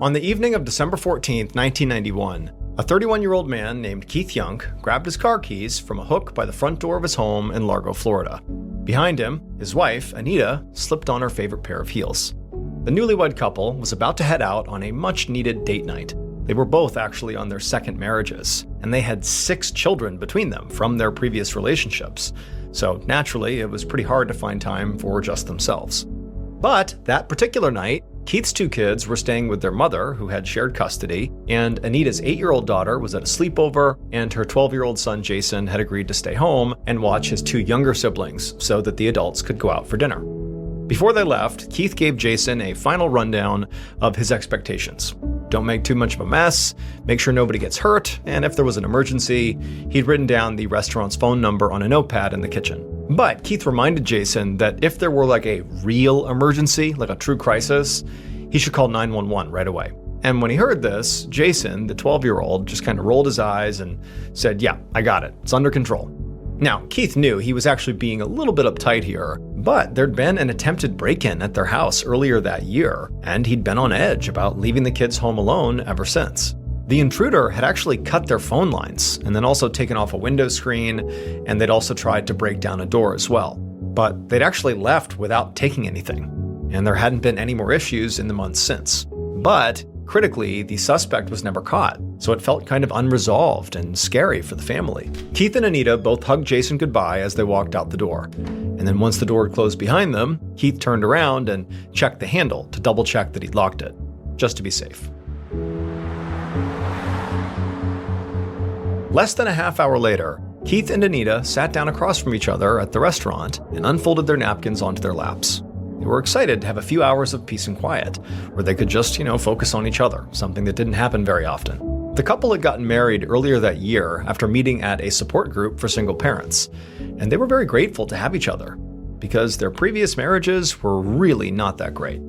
On the evening of December 14th, 1991, a 31-year-old man named Keith Young grabbed his car keys from a hook by the front door of his home in Largo, Florida. Behind him, his wife, Anita, slipped on her favorite pair of heels. The newlywed couple was about to head out on a much-needed date night. They were both actually on their second marriages, and they had 6 children between them from their previous relationships. So naturally, it was pretty hard to find time for just themselves. But that particular night, Keith's 2 kids were staying with their mother, who had shared custody, and Anita's 8-year-old daughter was at a sleepover, and her 12-year-old son Jason had agreed to stay home and watch his 2 younger siblings so that the adults could go out for dinner. Before they left, Keith gave Jason a final rundown of his expectations. Don't make too much of a mess, make sure nobody gets hurt, and if there was an emergency, he'd written down the restaurant's phone number on a notepad in the kitchen. But Keith reminded Jason that if there were like a real emergency, like a true crisis, he should call 911 right away. And when he heard this, Jason, the 12-year-old, just kind of rolled his eyes and said, "Yeah, I got it. It's under control." Now, Keith knew he was actually being a little bit uptight here, but there'd been an attempted break-in at their house earlier that year, and he'd been on edge about leaving the kids home alone ever since. The intruder had actually cut their phone lines and then also taken off a window screen, and they'd also tried to break down a door as well. But they'd actually left without taking anything, and there hadn't been any more issues in the months since. But critically, the suspect was never caught, so it felt kind of unresolved and scary for the family. Keith and Anita both hugged Jason goodbye as they walked out the door. And then once the door had closed behind them, Keith turned around and checked the handle to double check that he'd locked it, just to be safe. Less than a half hour later, Keith and Anita sat down across from each other at the restaurant and unfolded their napkins onto their laps. They were excited to have a few hours of peace and quiet, where they could just, focus on each other, something that didn't happen very often. The couple had gotten married earlier that year after meeting at a support group for single parents, and they were very grateful to have each other, because their previous marriages were really not that great.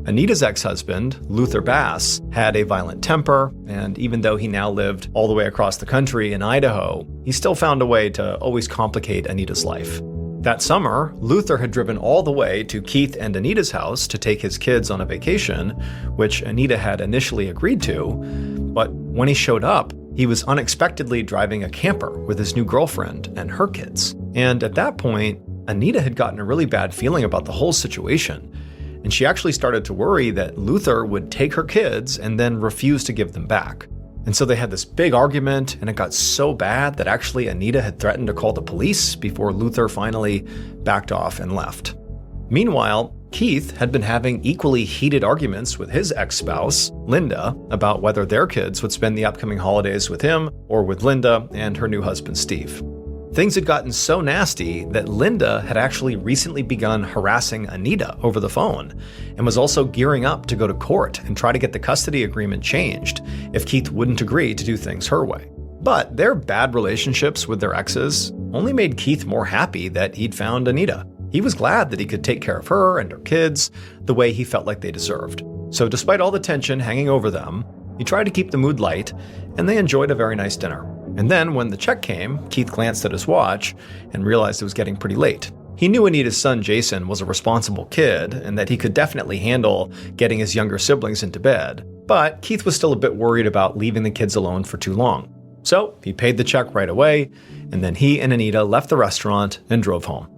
Anita's ex-husband, Luther Bass, had a violent temper, and even though he now lived all the way across the country in Idaho, he still found a way to always complicate Anita's life. That summer, Luther had driven all the way to Keith and Anita's house to take his kids on a vacation, which Anita had initially agreed to, but when he showed up, he was unexpectedly driving a camper with his new girlfriend and her kids. And at that point, Anita had gotten a really bad feeling about the whole situation, and she actually started to worry that Luther would take her kids and then refuse to give them back. And so they had this big argument, and it got so bad that actually Anita had threatened to call the police before Luther finally backed off and left. Meanwhile, Keith had been having equally heated arguments with his ex-spouse, Linda, about whether their kids would spend the upcoming holidays with him or with Linda and her new husband, Steve. Things had gotten so nasty that Linda had actually recently begun harassing Anita over the phone and was also gearing up to go to court and try to get the custody agreement changed if Keith wouldn't agree to do things her way. But their bad relationships with their exes only made Keith more happy that he'd found Anita. He was glad that he could take care of her and her kids the way he felt like they deserved. So despite all the tension hanging over them, he tried to keep the mood light, and they enjoyed a very nice dinner. And then when the check came, Keith glanced at his watch and realized it was getting pretty late. He knew Anita's son Jason was a responsible kid and that he could definitely handle getting his younger siblings into bed, but Keith was still a bit worried about leaving the kids alone for too long. So he paid the check right away, and then he and Anita left the restaurant and drove home.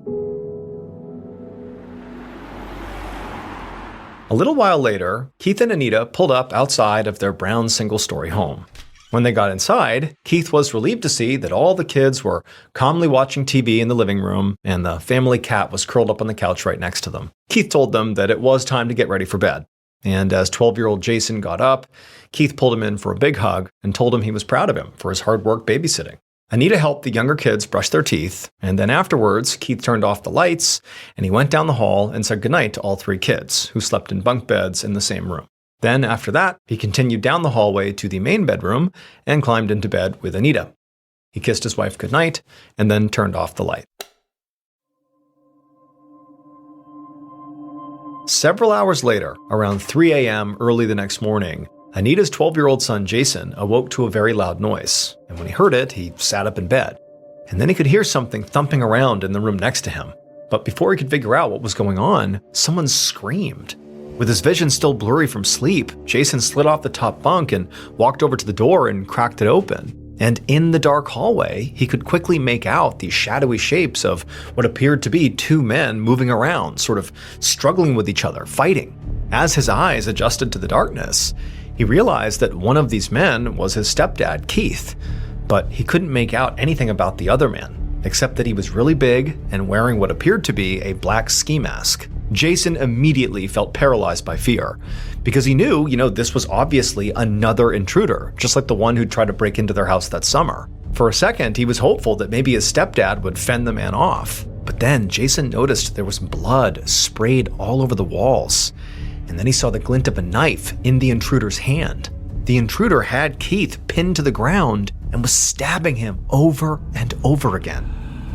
A little while later, Keith and Anita pulled up outside of their brown single-story home. When they got inside, Keith was relieved to see that all the kids were calmly watching TV in the living room, and the family cat was curled up on the couch right next to them. Keith told them that it was time to get ready for bed. And as 12-year-old Jason got up, Keith pulled him in for a big hug and told him he was proud of him for his hard work babysitting. Anita helped the younger kids brush their teeth, and then afterwards, Keith turned off the lights, and he went down the hall and said goodnight to all 3 kids, who slept in bunk beds in the same room. Then, after that, he continued down the hallway to the main bedroom and climbed into bed with Anita. He kissed his wife goodnight and then turned off the light. Several hours later, around 3 a.m. early the next morning, Anita's 12-year-old son Jason awoke to a very loud noise, and when he heard it, he sat up in bed. And then he could hear something thumping around in the room next to him. But before he could figure out what was going on, someone screamed. With his vision still blurry from sleep, Jason slid off the top bunk and walked over to the door and cracked it open. And in the dark hallway, he could quickly make out the shadowy shapes of what appeared to be two men moving around, sort of struggling with each other, fighting. As his eyes adjusted to the darkness, he realized that one of these men was his stepdad, Keith, but he couldn't make out anything about the other man, except that he was really big and wearing what appeared to be a black ski mask. Jason immediately felt paralyzed by fear, because he knew, this was obviously another intruder, just like the one who'd tried to break into their house that summer. For a second, he was hopeful that maybe his stepdad would fend the man off, but then Jason noticed there was blood sprayed all over the walls, and then he saw the glint of a knife in the intruder's hand. The intruder had Keith pinned to the ground and was stabbing him over and over again.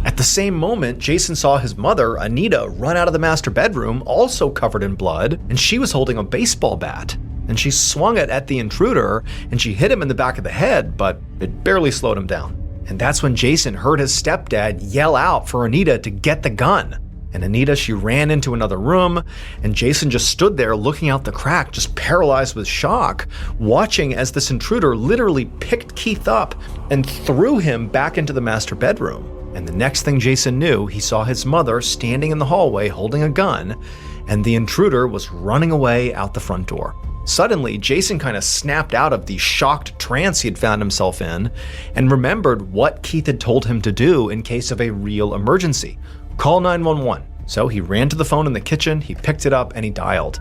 At the same moment, Jason saw his mother, Anita, run out of the master bedroom, also covered in blood, and she was holding a baseball bat. And she swung it at the intruder, and she hit him in the back of the head, but it barely slowed him down. And that's when Jason heard his stepdad yell out for Anita to get the gun. And Anita, she ran into another room, and Jason just stood there looking out the crack, just paralyzed with shock, watching as this intruder literally picked Keith up and threw him back into the master bedroom. And the next thing Jason knew, he saw his mother standing in the hallway holding a gun, and the intruder was running away out the front door. Suddenly, Jason kind of snapped out of the shocked trance he had found himself in and remembered what Keith had told him to do in case of a real emergency. Call 911. So he ran to the phone in the kitchen, he picked it up, and he dialed.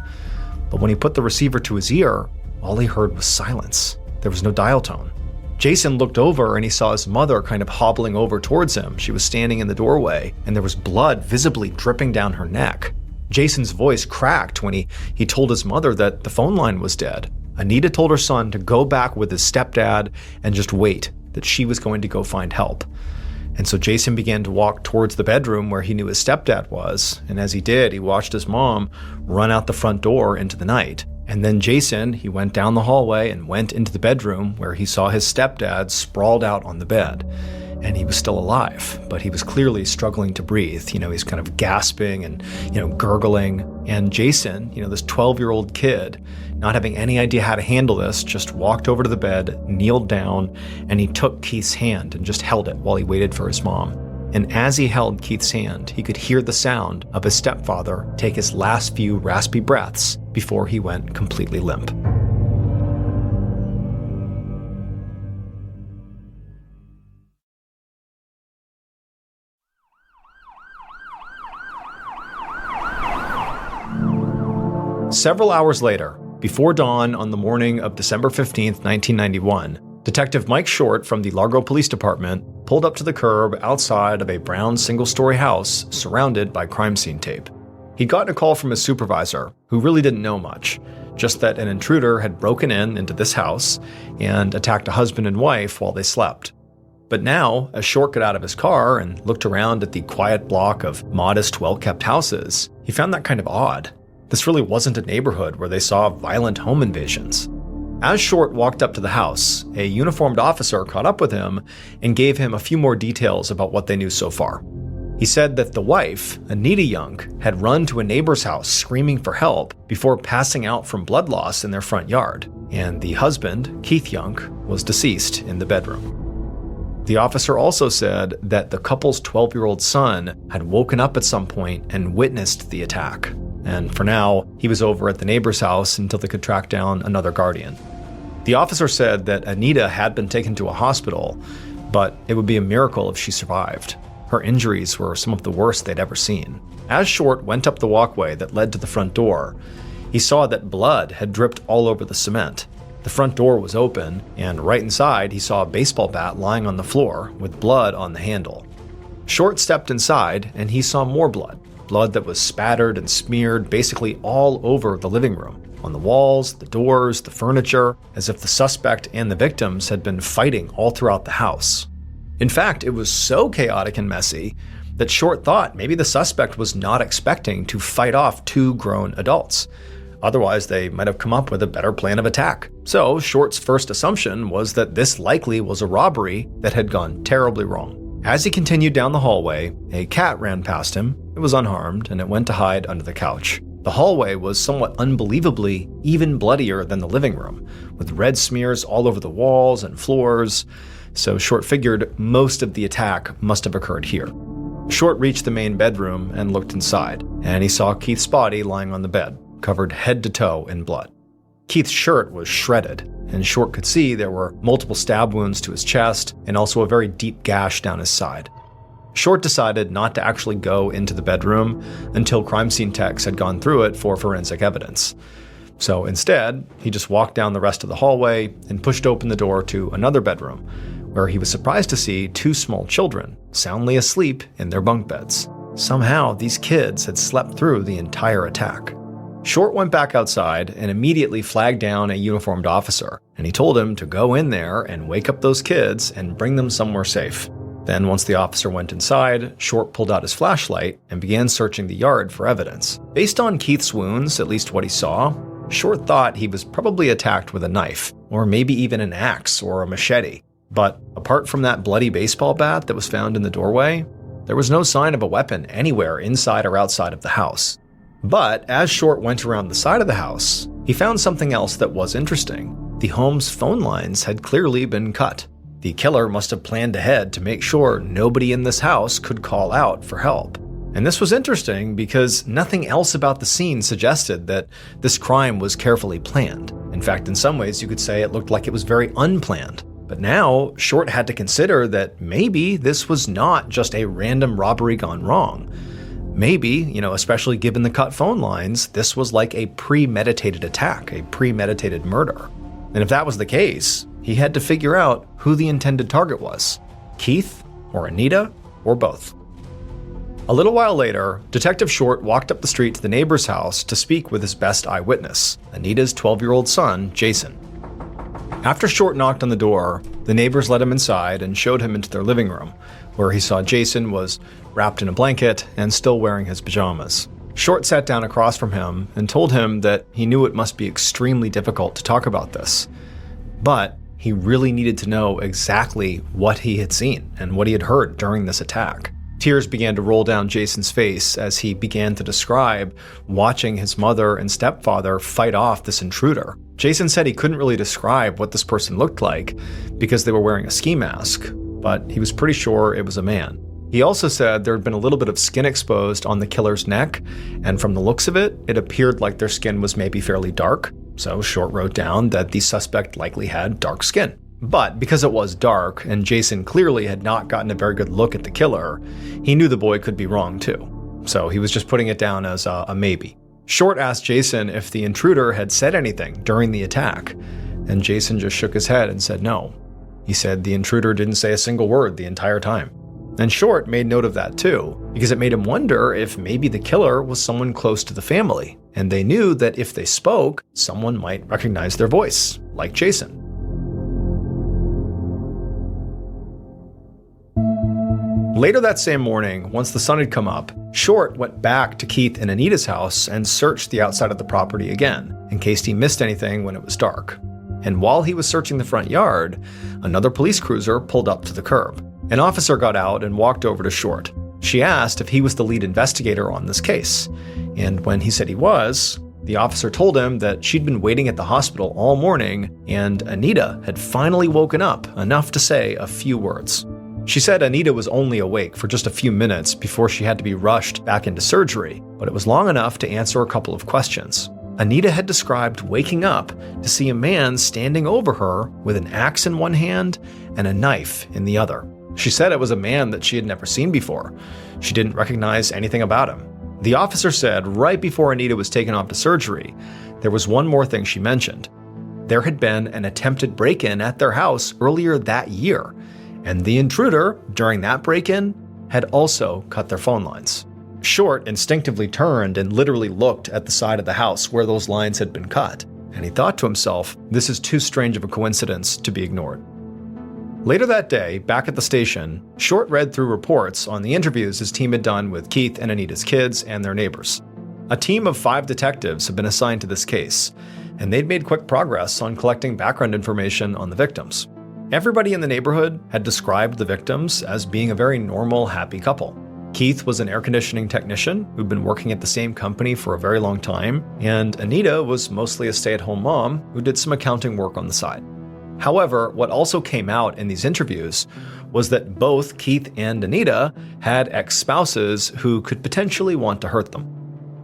But when he put the receiver to his ear, all he heard was silence. There was no dial tone. Jason looked over and he saw his mother kind of hobbling over towards him. She was standing in the doorway, and there was blood visibly dripping down her neck. Jason's voice cracked when he told his mother that the phone line was dead. Anita told her son to go back with his stepdad and just wait, that she was going to go find help. And so Jason began to walk towards the bedroom where he knew his stepdad was, and as he did, he watched his mom run out the front door into the night. And then Jason, he went down the hallway and went into the bedroom where he saw his stepdad sprawled out on the bed. And he was still alive, but he was clearly struggling to breathe. He's kind of gasping and, gurgling. And Jason, this 12-year-old kid, not having any idea how to handle this, just walked over to the bed, kneeled down, and he took Keith's hand and just held it while he waited for his mom. And as he held Keith's hand, he could hear the sound of his stepfather take his last few raspy breaths before he went completely limp. Several hours later, before dawn on the morning of December 15th, 1991, Detective Mike Short from the Largo Police Department pulled up to the curb outside of a brown single-story house surrounded by crime scene tape. He'd gotten a call from his supervisor, who really didn't know much, just that an intruder had broken into this house and attacked a husband and wife while they slept. But now, as Short got out of his car and looked around at the quiet block of modest, well-kept houses, he found that kind of odd. This really wasn't a neighborhood where they saw violent home invasions. As Short walked up to the house, a uniformed officer caught up with him and gave him a few more details about what they knew so far. He said that the wife, Anita Young, had run to a neighbor's house screaming for help before passing out from blood loss in their front yard, and the husband, Keith Young, was deceased in the bedroom. The officer also said that the couple's 12-year-old son had woken up at some point and witnessed the attack. And for now, he was over at the neighbor's house until they could track down another guardian. The officer said that Anita had been taken to a hospital, but it would be a miracle if she survived. Her injuries were some of the worst they'd ever seen. As Short went up the walkway that led to the front door, he saw that blood had dripped all over the cement. The front door was open, and right inside he saw a baseball bat lying on the floor with blood on the handle. Short stepped inside, and he saw more blood. Blood that was spattered and smeared basically all over the living room, on the walls, the doors, the furniture, as if the suspect and the victims had been fighting all throughout the house. In fact, it was so chaotic and messy that Short thought maybe the suspect was not expecting to fight off two grown adults. Otherwise, they might have come up with a better plan of attack. So Short's first assumption was that this likely was a robbery that had gone terribly wrong. As he continued down the hallway, a cat ran past him. It was unharmed, and it went to hide under the couch. The hallway was somewhat unbelievably even bloodier than the living room, with red smears all over the walls and floors, so Short figured most of the attack must have occurred here. Short reached the main bedroom and looked inside, and he saw Keith's body lying on the bed, covered head to toe in blood. Keith's shirt was shredded, and Short could see there were multiple stab wounds to his chest and also a very deep gash down his side. Short decided not to actually go into the bedroom until crime scene techs had gone through it for forensic evidence. So instead, he just walked down the rest of the hallway and pushed open the door to another bedroom, where he was surprised to see two small children soundly asleep in their bunk beds. Somehow, these kids had slept through the entire attack. Short went back outside and immediately flagged down a uniformed officer, and he told him to go in there and wake up those kids and bring them somewhere safe. Then, once the officer went inside, Short pulled out his flashlight and began searching the yard for evidence. Based on Keith's wounds, at least what he saw, Short thought he was probably attacked with a knife, or maybe even an axe or a machete. But apart from that bloody baseball bat that was found in the doorway, there was no sign of a weapon anywhere inside or outside of the house. But as Short went around the side of the house, he found something else that was interesting. The home's phone lines had clearly been cut. The killer must have planned ahead to make sure nobody in this house could call out for help. And this was interesting because nothing else about the scene suggested that this crime was carefully planned. In fact, in some ways, you could say it looked like it was very unplanned. But now, Short had to consider that maybe this was not just a random robbery gone wrong. Maybe, especially given the cut phone lines, this was like a premeditated attack, a premeditated murder. And if that was the case, he had to figure out who the intended target was: Keith, or Anita, or both. A little while later, Detective Short walked up the street to the neighbor's house to speak with his best eyewitness, Anita's 12-year-old son, Jason. After Short knocked on the door, the neighbors let him inside and showed him into their living room, where he saw Jason was wrapped in a blanket and still wearing his pajamas. Short sat down across from him and told him that he knew it must be extremely difficult to talk about this, but he really needed to know exactly what he had seen and what he had heard during this attack. Tears began to roll down Jason's face as he began to describe watching his mother and stepfather fight off this intruder. Jason said he couldn't really describe what this person looked like because they were wearing a ski mask, but he was pretty sure it was a man. He also said there had been a little bit of skin exposed on the killer's neck, and from the looks of it, it appeared like their skin was maybe fairly dark, so Short wrote down that the suspect likely had dark skin. But because it was dark, and Jason clearly had not gotten a very good look at the killer, he knew the boy could be wrong too. So he was just putting it down as a maybe. Short asked Jason if the intruder had said anything during the attack, and Jason just shook his head and said no. He said the intruder didn't say a single word the entire time. And Short made note of that too, because it made him wonder if maybe the killer was someone close to the family, and they knew that if they spoke, someone might recognize their voice, like Jason. Later that same morning, once the sun had come up, Short went back to Keith and Anita's house and searched the outside of the property again, in case he missed anything when it was dark. And while he was searching the front yard, another police cruiser pulled up to the curb. An officer got out and walked over to Short. She asked if he was the lead investigator on this case, and when he said he was, the officer told him that she'd been waiting at the hospital all morning and Anita had finally woken up enough to say a few words. She said Anita was only awake for just a few minutes before she had to be rushed back into surgery, but it was long enough to answer a couple of questions. Anita had described waking up to see a man standing over her with an axe in one hand and a knife in the other. She said it was a man that she had never seen before. She didn't recognize anything about him. The officer said right before Anita was taken off to surgery, there was one more thing she mentioned. There had been an attempted break-in at their house earlier that year, and the intruder, during that break-in, had also cut their phone lines. Short instinctively turned and literally looked at the side of the house where those lines had been cut, and he thought to himself, this is too strange of a coincidence to be ignored. Later that day, back at the station, Short read through reports on the interviews his team had done with Keith and Anita's kids and their neighbors. A team of 5 detectives had been assigned to this case, and they'd made quick progress on collecting background information on the victims. Everybody in the neighborhood had described the victims as being a very normal, happy couple. Keith was an air conditioning technician who'd been working at the same company for a very long time, and Anita was mostly a stay-at-home mom who did some accounting work on the side. However, what also came out in these interviews was that both Keith and Anita had ex-spouses who could potentially want to hurt them.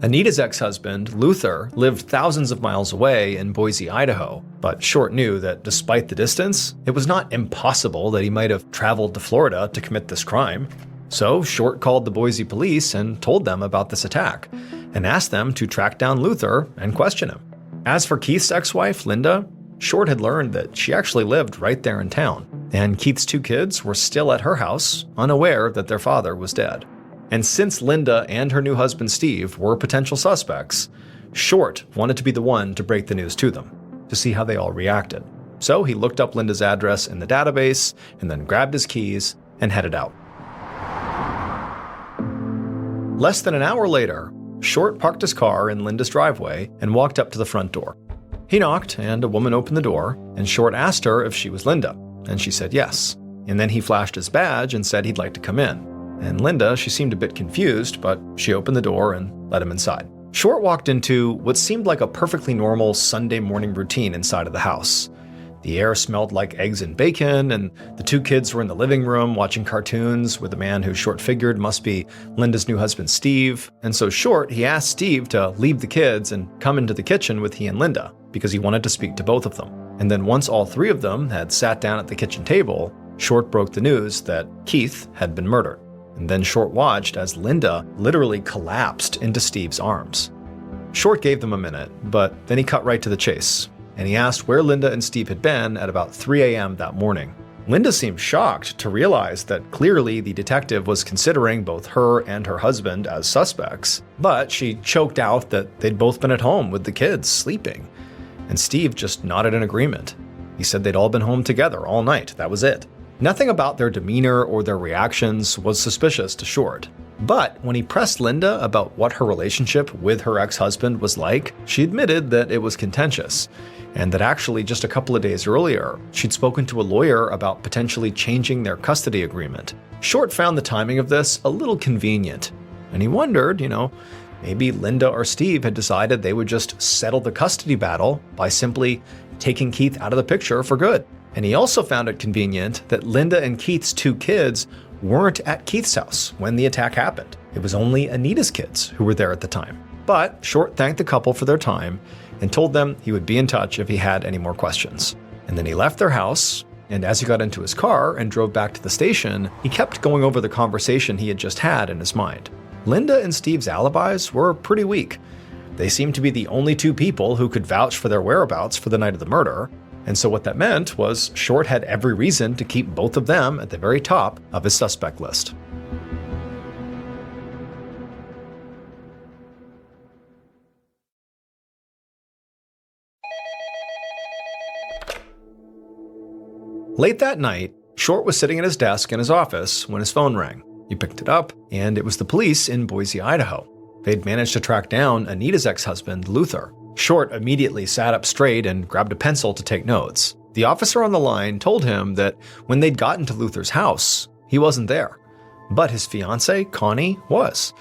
Anita's ex-husband, Luther, lived thousands of miles away in Boise, Idaho, but Short knew that despite the distance, it was not impossible that he might have traveled to Florida to commit this crime. So Short called the Boise police and told them about this attack, and asked them to track down Luther and question him. As for Keith's ex-wife, Linda, Short had learned that she actually lived right there in town, and Keith's 2 kids were still at her house, unaware that their father was dead. And since Linda and her new husband Steve were potential suspects, Short wanted to be the one to break the news to them, to see how they all reacted. So he looked up Linda's address in the database, and then grabbed his keys and headed out. Less than an hour later, Short parked his car in Linda's driveway and walked up to the front door. He knocked, and a woman opened the door, and Short asked her if she was Linda, and she said yes. And then he flashed his badge and said he'd like to come in. And Linda, she seemed a bit confused, but she opened the door and let him inside. Short walked into what seemed like a perfectly normal Sunday morning routine inside of the house. The air smelled like eggs and bacon, and the 2 kids were in the living room watching cartoons with a man who Short figured must be Linda's new husband, Steve. And so Short, he asked Steve to leave the kids and come into the kitchen with he and Linda, because he wanted to speak to both of them. And then once all 3 of them had sat down at the kitchen table, Short broke the news that Keith had been murdered. And then Short watched as Linda literally collapsed into Steve's arms. Short gave them a minute, but then he cut right to the chase, and he asked where Linda and Steve had been at about 3 a.m. that morning. Linda seemed shocked to realize that clearly the detective was considering both her and her husband as suspects, but she choked out that they'd both been at home with the kids sleeping. And Steve just nodded in agreement. He said they'd all been home together all night, that was it. Nothing about their demeanor or their reactions was suspicious to Short. But when he pressed Linda about what her relationship with her ex-husband was like, she admitted that it was contentious, and that actually just a couple of days earlier, she'd spoken to a lawyer about potentially changing their custody agreement. Short found the timing of this a little convenient, and he wondered, maybe Linda or Steve had decided they would just settle the custody battle by simply taking Keith out of the picture for good. And he also found it convenient that Linda and Keith's 2 kids weren't at Keith's house when the attack happened. It was only Anita's kids who were there at the time. But Short thanked the couple for their time and told them he would be in touch if he had any more questions. And then he left their house, and as he got into his car and drove back to the station, he kept going over the conversation he had just had in his mind. Linda and Steve's alibis were pretty weak. They seemed to be the only 2 people who could vouch for their whereabouts for the night of the murder. And so what that meant was Short had every reason to keep both of them at the very top of his suspect list. Late that night, Short was sitting at his desk in his office when his phone rang. He picked it up, and it was the police in Boise, Idaho. They'd managed to track down Anita's ex-husband, Luther. Short immediately sat up straight and grabbed a pencil to take notes. The officer on the line told him that when they'd gotten to Luther's house, he wasn't there. But his fiancée, Connie, was.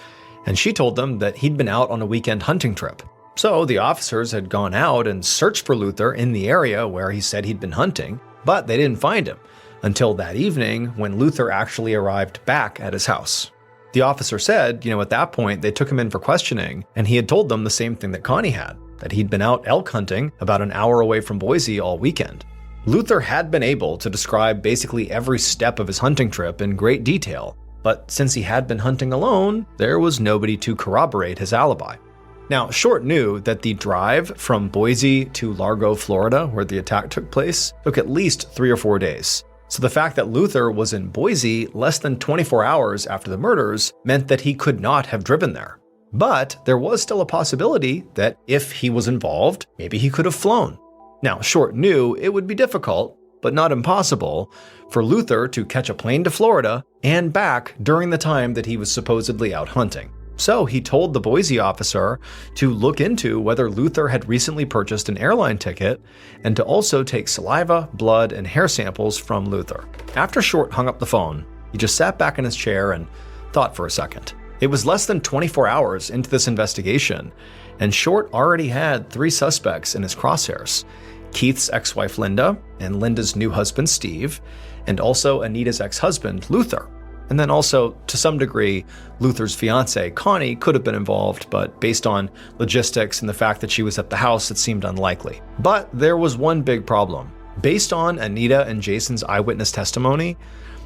And she told them that he'd been out on a weekend hunting trip. So the officers had gone out and searched for Luther in the area where he said he'd been hunting, but they didn't find him until that evening when Luther actually arrived back at his house. The officer said, at that point they took him in for questioning, and he had told them the same thing that Connie had, that he'd been out elk hunting about an hour away from Boise all weekend. Luther had been able to describe basically every step of his hunting trip in great detail, but since he had been hunting alone, there was nobody to corroborate his alibi. Now, Short knew that the drive from Boise to Largo, Florida, where the attack took place, took at least 3 or 4 days. So the fact that Luther was in Boise less than 24 hours after the murders meant that he could not have driven there. But there was still a possibility that if he was involved, maybe he could have flown. Now, Short knew it would be difficult, but not impossible, for Luther to catch a plane to Florida and back during the time that he was supposedly out hunting. So he told the Boise officer to look into whether Luther had recently purchased an airline ticket and to also take saliva, blood, and hair samples from Luther. After Short hung up the phone, he just sat back in his chair and thought for a second. It was less than 24 hours into this investigation, and Short already had 3 suspects in his crosshairs: Keith's ex-wife Linda, and Linda's new husband Steve, and also Anita's ex-husband Luther. And then also, to some degree, Luther's fiancée Connie could have been involved, but based on logistics and the fact that she was at the house, it seemed unlikely. But there was one big problem. Based on Anita and Jason's eyewitness testimony,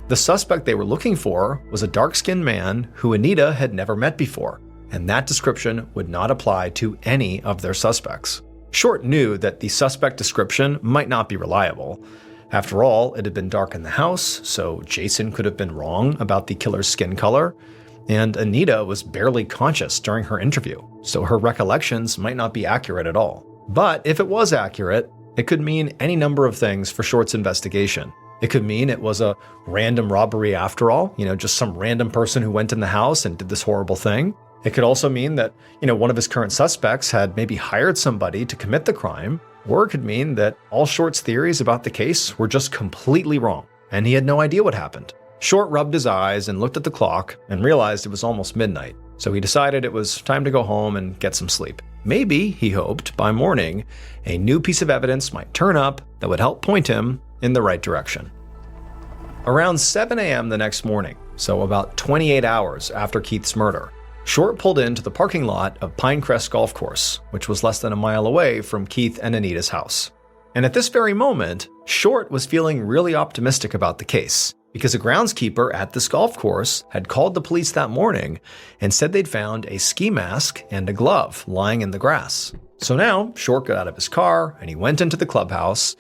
the suspect they were looking for was a dark-skinned man who Anita had never met before, and that description would not apply to any of their suspects. Short knew that the suspect description might not be reliable. After all, it had been dark in the house, so Jason could have been wrong about the killer's skin color, and Anita was barely conscious during her interview, so her recollections might not be accurate at all. But if it was accurate, it could mean any number of things for Short's investigation. It could mean it was a random robbery after all, just some random person who went in the house and did this horrible thing. It could also mean that, one of his current suspects had maybe hired somebody to commit the crime, or it could mean that all Short's theories about the case were just completely wrong, and he had no idea what happened. Short rubbed his eyes and looked at the clock and realized it was almost midnight, so he decided it was time to go home and get some sleep. Maybe, he hoped, by morning, a new piece of evidence might turn up that would help point him in the right direction. Around 7 a.m. the next morning, so about 28 hours after Keith's murder, Short pulled into the parking lot of Pinecrest Golf Course, which was less than a mile away from Keith and Anita's house. And at this very moment, Short was feeling really optimistic about the case, because a groundskeeper at this golf course had called the police that morning and said they'd found a ski mask and a glove lying in the grass. So now, Short got out of his car and he went into the clubhouse,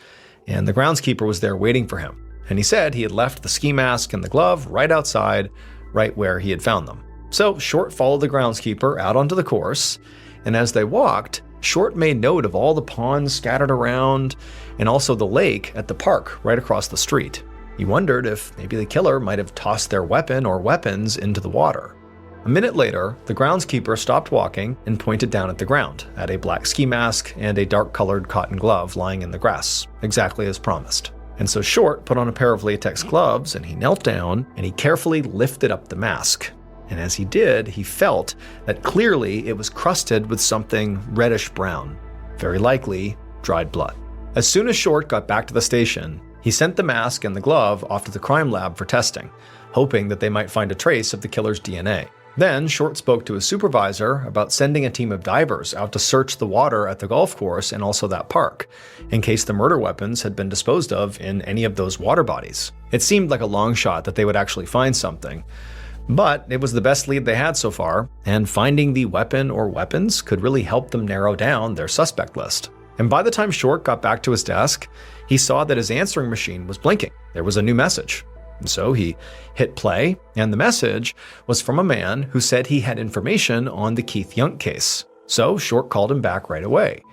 and the groundskeeper was there waiting for him. And he said he had left the ski mask and the glove right outside, right where he had found them. So Short followed the groundskeeper out onto the course, and as they walked, Short made note of all the ponds scattered around, and also the lake at the park right across the street. He wondered if maybe the killer might have tossed their weapon or weapons into the water. A minute later, the groundskeeper stopped walking and pointed down at the ground, at a black ski mask and a dark-colored cotton glove lying in the grass, exactly as promised. And so Short put on a pair of latex gloves and he knelt down and he carefully lifted up the mask. And as he did, he felt that clearly it was crusted with something reddish-brown, very likely dried blood. As soon as Short got back to the station, he sent the mask and the glove off to the crime lab for testing, hoping that they might find a trace of the killer's DNA. Then Short spoke to his supervisor about sending a team of divers out to search the water at the golf course and also that park, in case the murder weapons had been disposed of in any of those water bodies. It seemed like a long shot that they would actually find something, but it was the best lead they had so far, and finding the weapon or weapons could really help them narrow down their suspect list. And by the time Short got back to his desk, he saw that his answering machine was blinking. There was a new message. And so he hit play, and the message was from a man who said he had information on the Keith Yunk case. So Short called him back right away.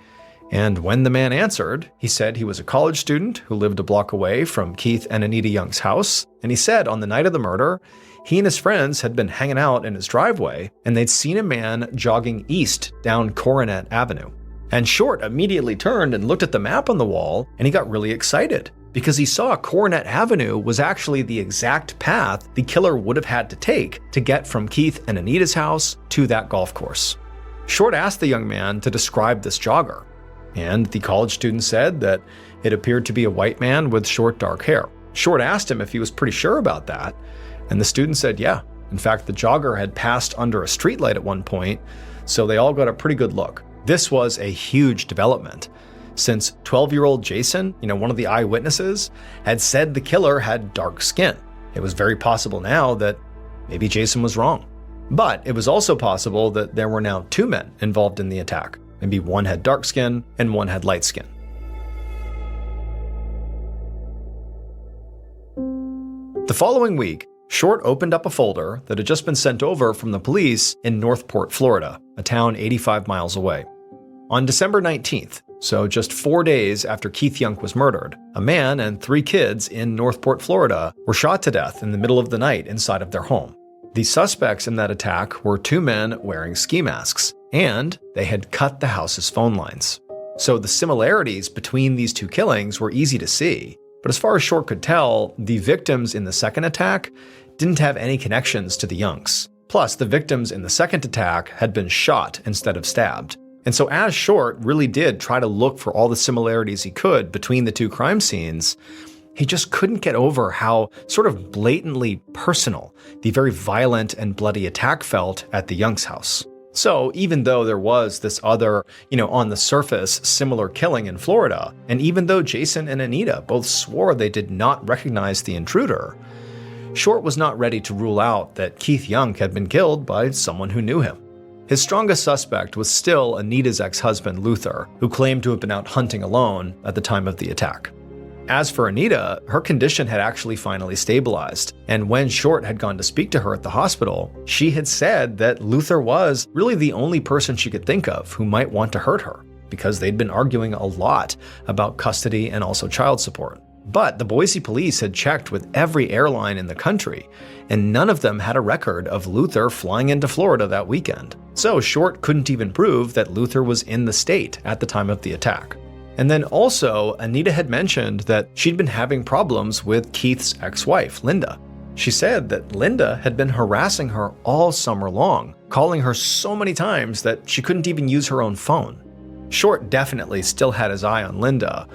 And when the man answered, he said he was a college student who lived a block away from Keith and Anita Young's house, and he said on the night of the murder, he and his friends had been hanging out in his driveway, and they'd seen a man jogging east down Coronet Avenue. And Short immediately turned and looked at the map on the wall, and he got really excited, because he saw Coronet Avenue was actually the exact path the killer would have had to take to get from Keith and Anita's house to that golf course. Short asked the young man to describe this jogger, and the college student said that it appeared to be a white man with short dark hair. Short asked him if he was pretty sure about that, and the student said yeah. In fact, the jogger had passed under a streetlight at one point, so they all got a pretty good look. This was a huge development, since 12-year-old Jason, one of the eyewitnesses, had said the killer had dark skin. It was very possible now that maybe Jason was wrong. But it was also possible that there were now 2 men involved in the attack. Maybe one had dark skin and one had light skin. The following week, Short opened up a folder that had just been sent over from the police in Northport, Florida, a town 85 miles away. On December 19th, so just 4 days after Keith Yunk was murdered, a man and 3 kids in Northport, Florida were shot to death in the middle of the night inside of their home. The suspects in that attack were 2 men wearing ski masks, and they had cut the house's phone lines. So the similarities between these 2 killings were easy to see. But as far as Short could tell, the victims in the second attack didn't have any connections to the Youngs. Plus, the victims in the second attack had been shot instead of stabbed. And so as Short really did try to look for all the similarities he could between the two crime scenes, he just couldn't get over how sort of blatantly personal the very violent and bloody attack felt at the Youngs' house. So even though there was this other, on the surface, similar killing in Florida, and even though Jason and Anita both swore they did not recognize the intruder, Short was not ready to rule out that Keith Young had been killed by someone who knew him. His strongest suspect was still Anita's ex-husband Luther, who claimed to have been out hunting alone at the time of the attack. As for Anita, her condition had actually finally stabilized, and when Short had gone to speak to her at the hospital, she had said that Luther was really the only person she could think of who might want to hurt her, because they'd been arguing a lot about custody and also child support. But the Boise police had checked with every airline in the country, and none of them had a record of Luther flying into Florida that weekend. So Short couldn't even prove that Luther was in the state at the time of the attack. And then also, Anita had mentioned that she'd been having problems with Keith's ex-wife, Linda. She said that Linda had been harassing her all summer long, calling her so many times that she couldn't even use her own phone. Short definitely still had his eye on Linda,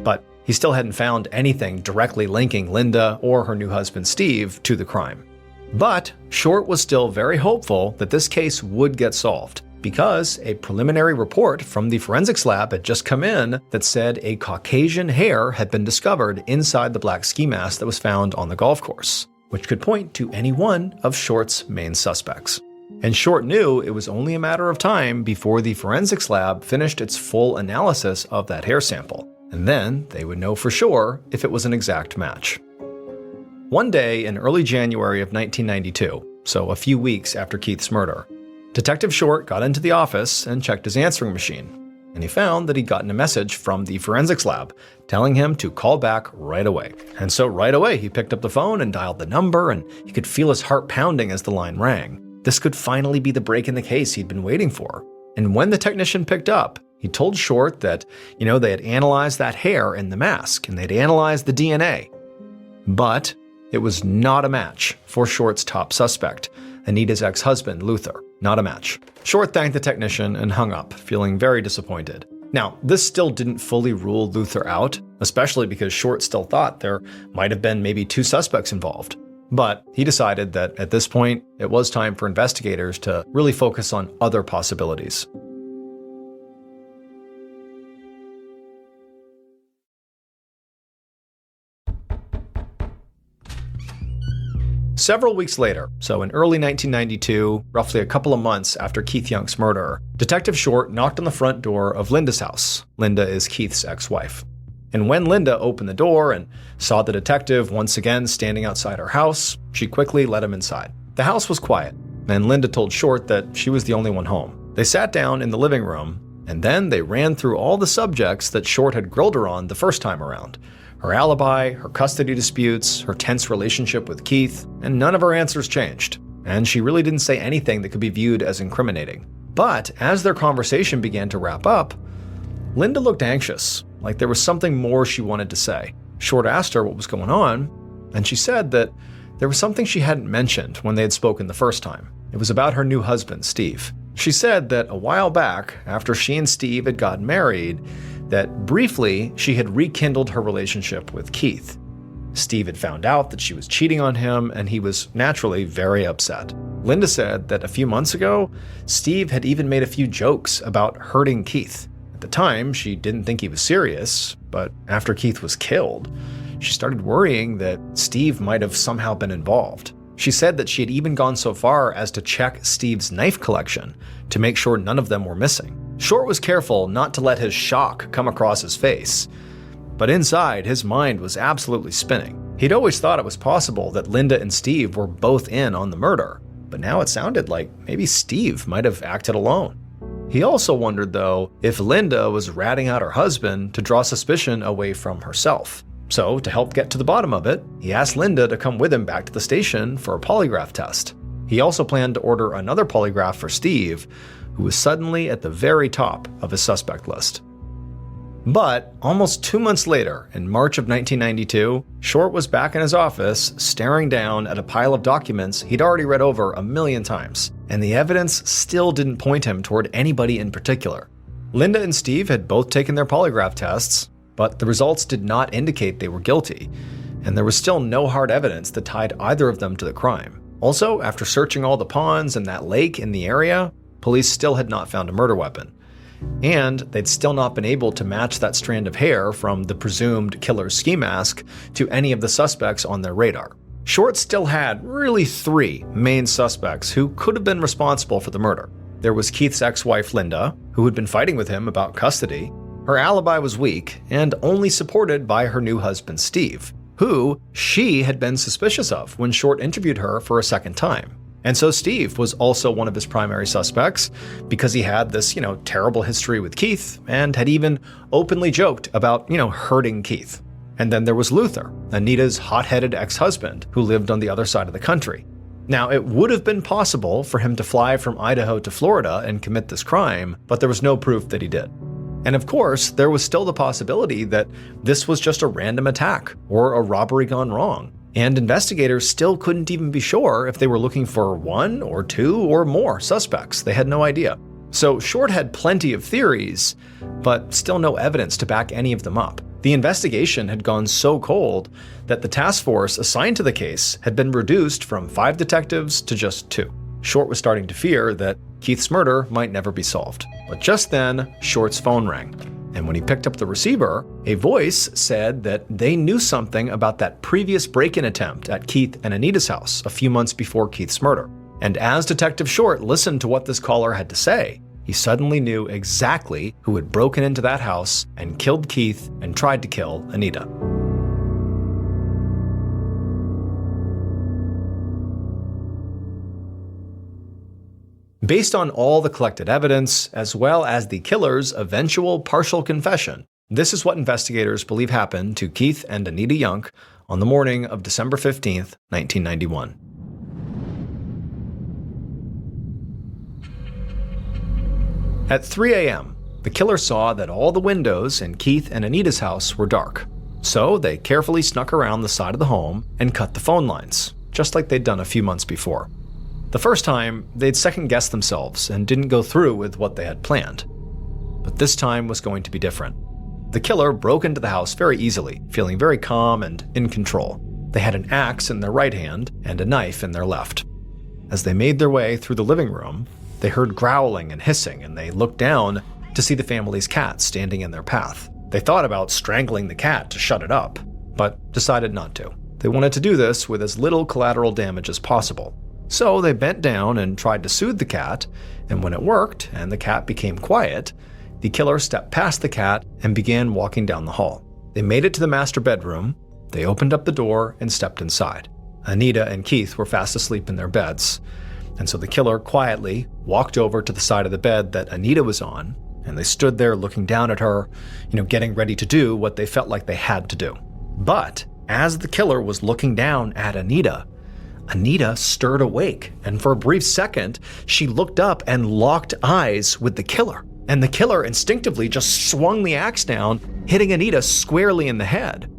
but he still hadn't found anything directly linking Linda or her new husband Steve to the crime. But Short was still very hopeful that this case would get solved, because a preliminary report from the forensics lab had just come in that said a Caucasian hair had been discovered inside the black ski mask that was found on the golf course, which could point to any one of Short's main suspects. And Short knew it was only a matter of time before the forensics lab finished its full analysis of that hair sample, and then they would know for sure if it was an exact match. One day in early January of 1992, so a few weeks after Keith's murder, Detective Short got into the office and checked his answering machine, and he found that he'd gotten a message from the forensics lab telling him to call back right away. And so right away he picked up the phone and dialed the number, and he could feel his heart pounding as the line rang. This could finally be the break in the case he'd been waiting for. And when the technician picked up, he told Short that, they had analyzed that hair in the mask and they'd analyzed the DNA. But it was not a match for Short's top suspect, Anita's ex-husband, Luther. Not a match. Short thanked the technician and hung up, feeling very disappointed. Now, this still didn't fully rule Luther out, especially because Short still thought there might have been maybe two suspects involved. But he decided that at this point, it was time for investigators to really focus on other possibilities. Several weeks later, so in early 1992, roughly a couple of months after Keith Young's murder, Detective Short knocked on the front door of Linda's house. Linda is Keith's ex-wife. And when Linda opened the door and saw the detective once again standing outside her house, she quickly let him inside. The house was quiet, and Linda told Short that she was the only one home. They sat down in the living room, and then they ran through all the subjects that Short had grilled her on the first time around. Her alibi, her custody disputes, her tense relationship with Keith, and none of her answers changed. And she really didn't say anything that could be viewed as incriminating. But as their conversation began to wrap up, Linda looked anxious, like there was something more she wanted to say. Short asked her what was going on, and she said that there was something she hadn't mentioned when they had spoken the first time. It was about her new husband, Steve. She said that a while back, after she and Steve had gotten married, that briefly she had rekindled her relationship with Keith. Steve had found out that she was cheating on him, and he was naturally very upset. Linda said that a few months ago, Steve had even made a few jokes about hurting Keith. At the time, she didn't think he was serious, but after Keith was killed, she started worrying that Steve might have somehow been involved. She said that she had even gone so far as to check Steve's knife collection to make sure none of them were missing. Short was careful not to let his shock come across his face, but inside, his mind was absolutely spinning. He'd always thought it was possible that Linda and Steve were both in on the murder, but now it sounded like maybe Steve might have acted alone. He also wondered, though, if Linda was ratting out her husband to draw suspicion away from herself. So, to help get to the bottom of it, he asked Linda to come with him back to the station for a polygraph test. He also planned to order another polygraph for Steve, who was suddenly at the very top of his suspect list. But almost 2 months later, in March of 1992, Short was back in his office, staring down at a pile of documents he'd already read over 1,000,000 times, and the evidence still didn't point him toward anybody in particular. Linda and Steve had both taken their polygraph tests, but the results did not indicate they were guilty, and there was still no hard evidence that tied either of them to the crime. Also, after searching all the ponds and that lake in the area, police still had not found a murder weapon. And they'd still not been able to match that strand of hair from the presumed killer's ski mask to any of the suspects on their radar. Short still had really 3 main suspects who could have been responsible for the murder. There was Keith's ex-wife Linda, who had been fighting with him about custody. Her alibi was weak and only supported by her new husband Steve, who she had been suspicious of when Short interviewed her for a second time. And so Steve was also one of his primary suspects because he had this, terrible history with Keith and had even openly joked about, hurting Keith. And then there was Luther, Anita's hot-headed ex-husband who lived on the other side of the country. Now, it would have been possible for him to fly from Idaho to Florida and commit this crime, but there was no proof that he did. And of course, there was still the possibility that this was just a random attack or a robbery gone wrong. And investigators still couldn't even be sure if they were looking for 1 or 2 or more suspects. They had no idea. So Short had plenty of theories, but still no evidence to back any of them up. The investigation had gone so cold that the task force assigned to the case had been reduced from 5 detectives to just 2. Short was starting to fear that Keith's murder might never be solved. But just then, Short's phone rang. And when he picked up the receiver, a voice said that they knew something about that previous break-in attempt at Keith and Anita's house a few months before Keith's murder. And as Detective Short listened to what this caller had to say, he suddenly knew exactly who had broken into that house and killed Keith and tried to kill Anita. Based on all the collected evidence, as well as the killer's eventual partial confession, this is what investigators believe happened to Keith and Anita Young on the morning of December 15th, 1991. At 3 a.m., the killer saw that all the windows in Keith and Anita's house were dark. So they carefully snuck around the side of the home and cut the phone lines, just like they'd done a few months before. The first time, they'd second-guessed themselves and didn't go through with what they had planned. But this time was going to be different. The killer broke into the house very easily, feeling very calm and in control. They had an axe in their right hand and a knife in their left. As they made their way through the living room, they heard growling and hissing, and they looked down to see the family's cat standing in their path. They thought about strangling the cat to shut it up, but decided not to. They wanted to do this with as little collateral damage as possible. So they bent down and tried to soothe the cat, and when it worked and the cat became quiet, the killer stepped past the cat and began walking down the hall. They made it to the master bedroom, they opened up the door and stepped inside. Anita and Keith were fast asleep in their beds, and so the killer quietly walked over to the side of the bed that Anita was on, and they stood there looking down at her, getting ready to do what they felt like they had to do. But as the killer was looking down at Anita stirred awake, and for a brief second, she looked up and locked eyes with the killer. And the killer instinctively just swung the axe down, hitting Anita squarely in the head.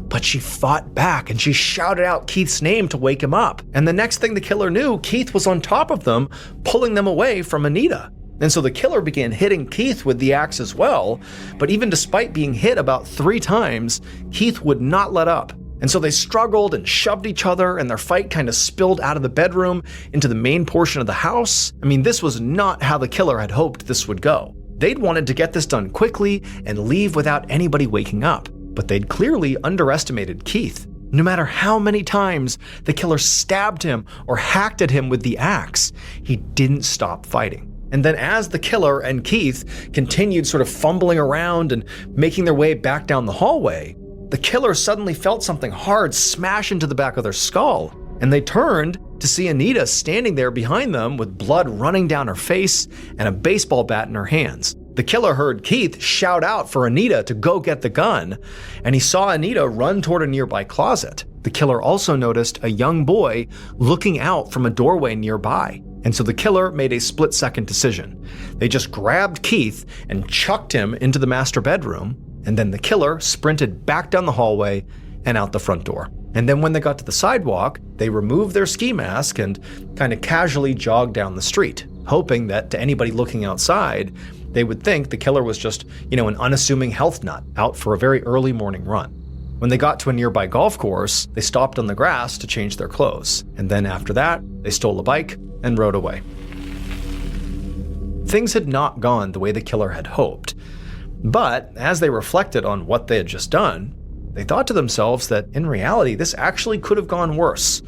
But she fought back and she shouted out Keith's name to wake him up. And the next thing the killer knew, Keith was on top of them, pulling them away from Anita. And so the killer began hitting Keith with the axe as well, but even despite being hit about 3 times, Keith would not let up. And so they struggled and shoved each other, and their fight kind of spilled out of the bedroom into the main portion of the house. This was not how the killer had hoped this would go. They'd wanted to get this done quickly and leave without anybody waking up, but they'd clearly underestimated Keith. No matter how many times the killer stabbed him or hacked at him with the axe, he didn't stop fighting. And then as the killer and Keith continued sort of fumbling around and making their way back down the hallway, the killer suddenly felt something hard smash into the back of their skull, and they turned to see Anita standing there behind them with blood running down her face and a baseball bat in her hands. The killer heard Keith shout out for Anita to go get the gun, and he saw Anita run toward a nearby closet. The killer also noticed a young boy looking out from a doorway nearby, and so the killer made a split-second decision. They just grabbed Keith and chucked him into the master bedroom, and then the killer sprinted back down the hallway and out the front door. And then when they got to the sidewalk, they removed their ski mask and kind of casually jogged down the street, hoping that to anybody looking outside, they would think the killer was just, an unassuming health nut out for a very early morning run. When they got to a nearby golf course, they stopped on the grass to change their clothes. And then after that, they stole a bike and rode away. Things had not gone the way the killer had hoped. But as they reflected on what they had just done, they thought to themselves that in reality, this actually could have gone worse.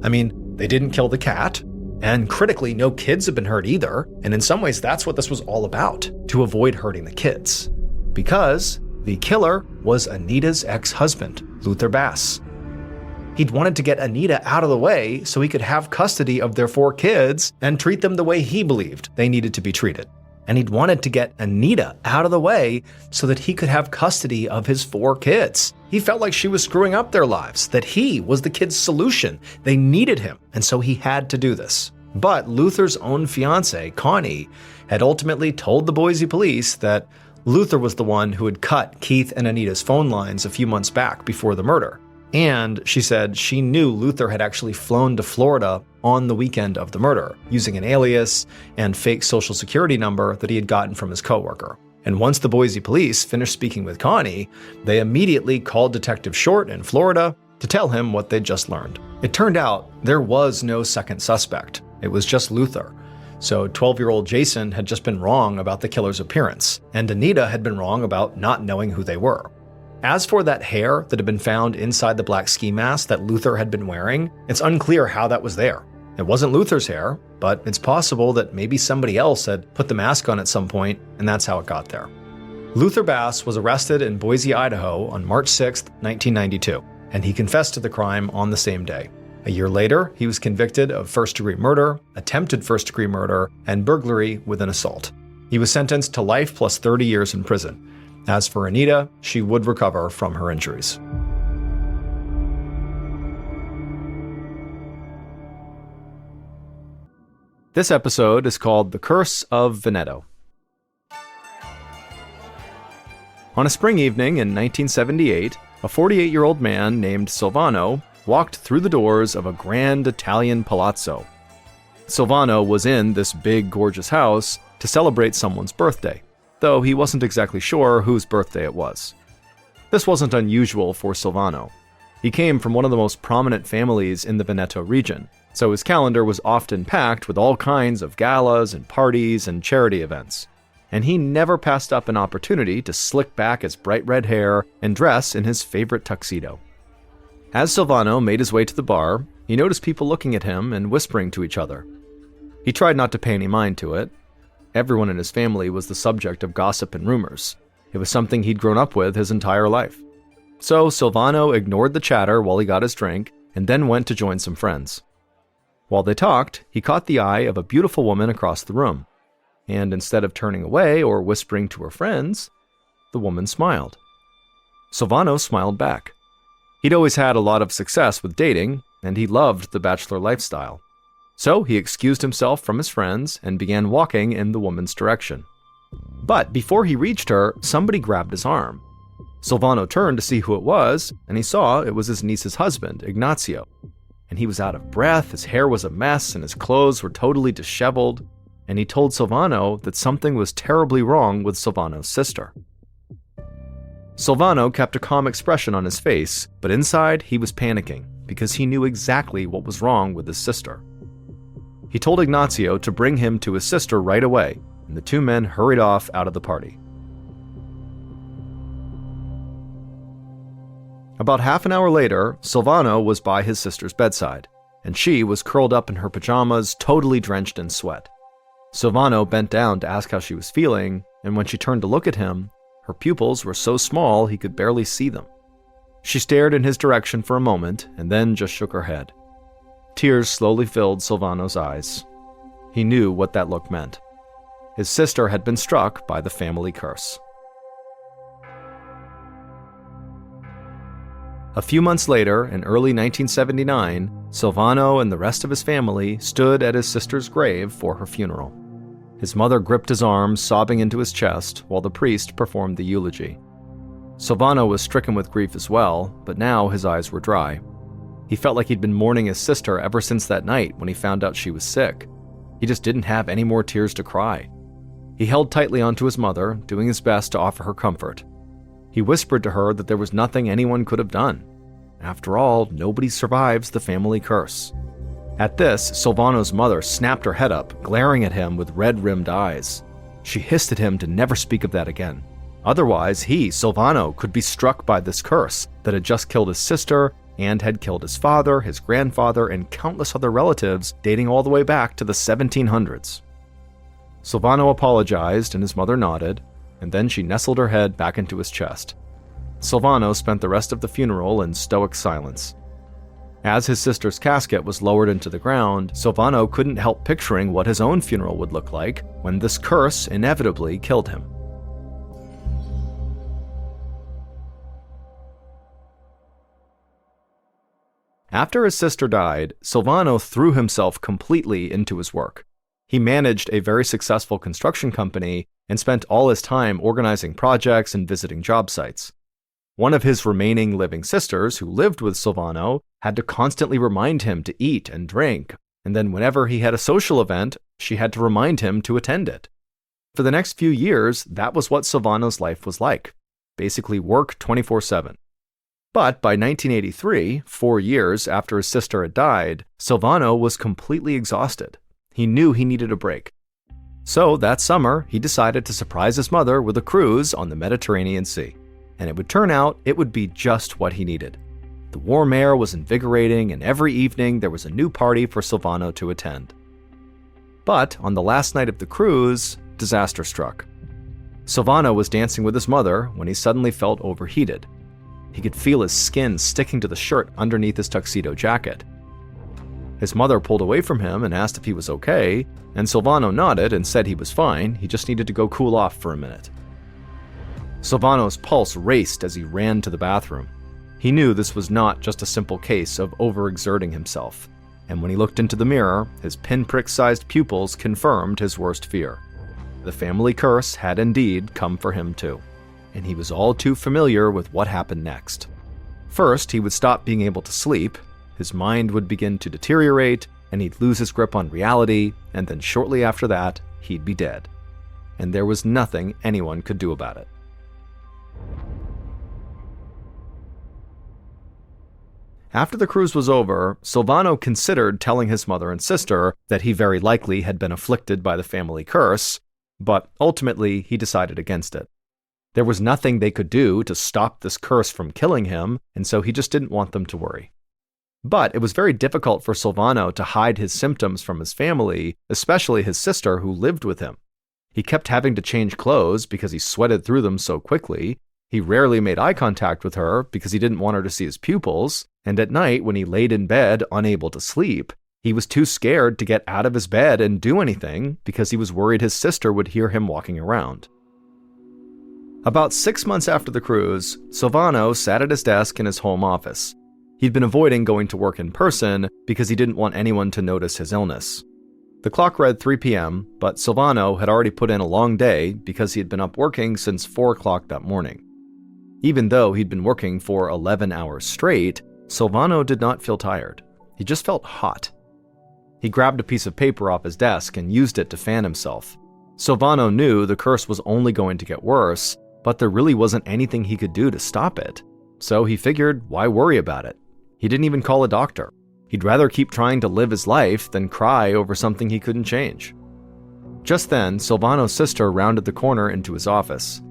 I mean, they didn't kill the cat, and critically, no kids have been hurt either. And in some ways, that's what this was all about, to avoid hurting the kids. Because the killer was Anita's ex-husband, Luther Bass. He'd wanted to get Anita out of the way so he could have custody of their 4 kids and treat them the way he believed they needed to be treated. And he'd wanted to get Anita out of the way so that he could have custody of his 4 kids. He felt like she was screwing up their lives, that he was the kids' solution. They needed him, and so he had to do this. But Luther's own fiancée, Connie, had ultimately told the Boise police that Luther was the one who had cut Keith and Anita's phone lines a few months back before the murder. And she said she knew Luther had actually flown to Florida on the weekend of the murder, using an alias and fake social security number that he had gotten from his coworker. And once the Boise police finished speaking with Connie, they immediately called Detective Short in Florida to tell him what they'd just learned. It turned out there was no second suspect. It was just Luther. So 12-year-old Jason had just been wrong about the killer's appearance, and Anita had been wrong about not knowing who they were. As for that hair that had been found inside the black ski mask that Luther had been wearing, it's unclear how that was there. It wasn't Luther's hair, but it's possible that maybe somebody else had put the mask on at some point, and that's how it got there. Luther Bass was arrested in Boise, Idaho on March 6, 1992, and he confessed to the crime on the same day. A year later, he was convicted of first-degree murder, attempted first-degree murder, and burglary with an assault. He was sentenced to life plus 30 years in prison. As for Anita, she would recover from her injuries. This episode is called The Curse of Veneto. On a spring evening in 1978, a 48-year-old man named Silvano walked through the doors of a grand Italian palazzo. Silvano was in this big, gorgeous house to celebrate someone's birthday, though he wasn't exactly sure whose birthday it was. This wasn't unusual for Silvano. He came from one of the most prominent families in the Veneto region, so his calendar was often packed with all kinds of galas and parties and charity events. And he never passed up an opportunity to slick back his bright red hair and dress in his favorite tuxedo. As Silvano made his way to the bar, he noticed people looking at him and whispering to each other. He tried not to pay any mind to it. Everyone in his family was the subject of gossip and rumors. It was something he'd grown up with his entire life. So Silvano ignored the chatter while he got his drink and then went to join some friends. While they talked, he caught the eye of a beautiful woman across the room. And instead of turning away or whispering to her friends, the woman smiled. Silvano smiled back. He'd always had a lot of success with dating, and he loved the bachelor lifestyle. So he excused himself from his friends and began walking in the woman's direction. But before he reached her, somebody grabbed his arm. Silvano turned to see who it was, and he saw it was his niece's husband, Ignazio. And he was out of breath, his hair was a mess, and his clothes were totally disheveled. And he told Silvano that something was terribly wrong with Silvano's sister. Silvano kept a calm expression on his face, but inside he was panicking because he knew exactly what was wrong with his sister. He told Ignazio to bring him to his sister right away, and the two men hurried off out of the party. About half an hour later, Silvano was by his sister's bedside, and she was curled up in her pajamas, totally drenched in sweat. Silvano bent down to ask how she was feeling, and when she turned to look at him, her pupils were so small he could barely see them. She stared in his direction for a moment and then just shook her head. Tears slowly filled Silvano's eyes. He knew what that look meant. His sister had been struck by the family curse. A few months later, in early 1979, Silvano and the rest of his family stood at his sister's grave for her funeral. His mother gripped his arm, sobbing into his chest, while the priest performed the eulogy. Silvano was stricken with grief as well, but now his eyes were dry. He felt like he'd been mourning his sister ever since that night when he found out she was sick. He just didn't have any more tears to cry. He held tightly onto his mother, doing his best to offer her comfort. He whispered to her that there was nothing anyone could have done. After all, nobody survives the family curse. At this, Silvano's mother snapped her head up, glaring at him with red-rimmed eyes. She hissed at him to never speak of that again. Otherwise, he, Silvano, could be struck by this curse that had just killed his sister and had killed his father, his grandfather, and countless other relatives dating all the way back to the 1700s. Silvano apologized and his mother nodded, and then she nestled her head back into his chest. Silvano spent the rest of the funeral in stoic silence. As his sister's casket was lowered into the ground, Silvano couldn't help picturing what his own funeral would look like when this curse inevitably killed him. After his sister died, Silvano threw himself completely into his work. He managed a very successful construction company and spent all his time organizing projects and visiting job sites. One of his remaining living sisters, who lived with Silvano, had to constantly remind him to eat and drink, and then whenever he had a social event, she had to remind him to attend it. For the next few years, that was what Silvano's life was like. Basically work 24/7. But by 1983, 4 years after his sister had died, Silvano was completely exhausted. He knew he needed a break. So that summer, he decided to surprise his mother with a cruise on the Mediterranean Sea. And it would turn out it would be just what he needed. The warm air was invigorating, and every evening there was a new party for Silvano to attend. But on the last night of the cruise, disaster struck. Silvano was dancing with his mother when he suddenly felt overheated. He could feel his skin sticking to the shirt underneath his tuxedo jacket. His mother pulled away from him and asked if he was okay, and Silvano nodded and said he was fine, he just needed to go cool off for a minute. Silvano's pulse raced as he ran to the bathroom. He knew this was not just a simple case of overexerting himself, and when he looked into the mirror, his pinprick-sized pupils confirmed his worst fear. The family curse had indeed come for him too, and he was all too familiar with what happened next. First, he would stop being able to sleep, his mind would begin to deteriorate, and he'd lose his grip on reality, and then shortly after that, he'd be dead. And there was nothing anyone could do about it. After the cruise was over, Silvano considered telling his mother and sister that he very likely had been afflicted by the family curse, but ultimately he decided against it. There was nothing they could do to stop this curse from killing him, and so he just didn't want them to worry. But it was very difficult for Silvano to hide his symptoms from his family, especially his sister who lived with him. He kept having to change clothes because he sweated through them so quickly. He rarely made eye contact with her because he didn't want her to see his pupils, and at night when he laid in bed unable to sleep, he was too scared to get out of his bed and do anything because he was worried his sister would hear him walking around. About 6 months after the cruise, Silvano sat at his desk in his home office. He'd been avoiding going to work in person because he didn't want anyone to notice his illness. The clock read 3 p.m., but Silvano had already put in a long day because he had been up working since 4 o'clock that morning. Even though he'd been working for 11 hours straight, Silvano did not feel tired. He just felt hot. He grabbed a piece of paper off his desk and used it to fan himself. Silvano knew the curse was only going to get worse, but there really wasn't anything he could do to stop it. So he figured, why worry about it? He didn't even call a doctor. He'd rather keep trying to live his life than cry over something he couldn't change. Just then, Silvano's sister rounded the corner into his office.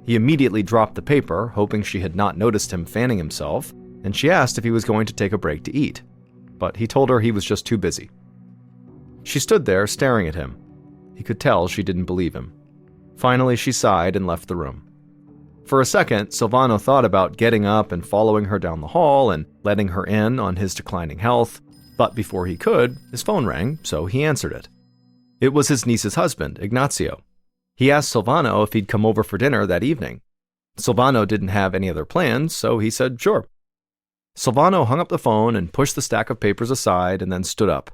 He immediately dropped the paper, hoping she had not noticed him fanning himself, and she asked if he was going to take a break to eat. But he told her he was just too busy. She stood there staring at him. He could tell she didn't believe him. Finally, she sighed and left the room. For a second, Silvano thought about getting up and following her down the hall and letting her in on his declining health, but before he could, his phone rang, so he answered it. It was his niece's husband, Ignacio. He asked Silvano if he'd come over for dinner that evening. Silvano didn't have any other plans, so he said sure. Silvano hung up the phone and pushed the stack of papers aside and then stood up.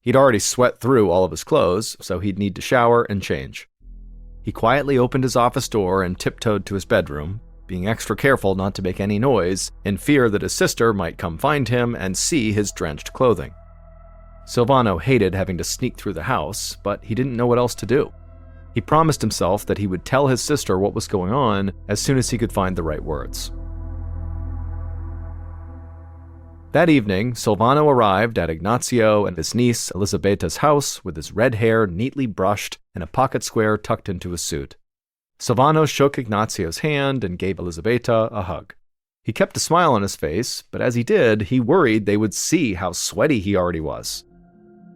He'd already sweat through all of his clothes, so he'd need to shower and change. He quietly opened his office door and tiptoed to his bedroom, being extra careful not to make any noise, in fear that his sister might come find him and see his drenched clothing. Silvano hated having to sneak through the house, but he didn't know what else to do. He promised himself that he would tell his sister what was going on as soon as he could find the right words. That evening, Silvano arrived at Ignazio and his niece Elisabeta's house with his red hair neatly brushed and a pocket square tucked into his suit. Silvano shook Ignazio's hand and gave Elisabeta a hug. He kept a smile on his face, but as he did, he worried they would see how sweaty he already was.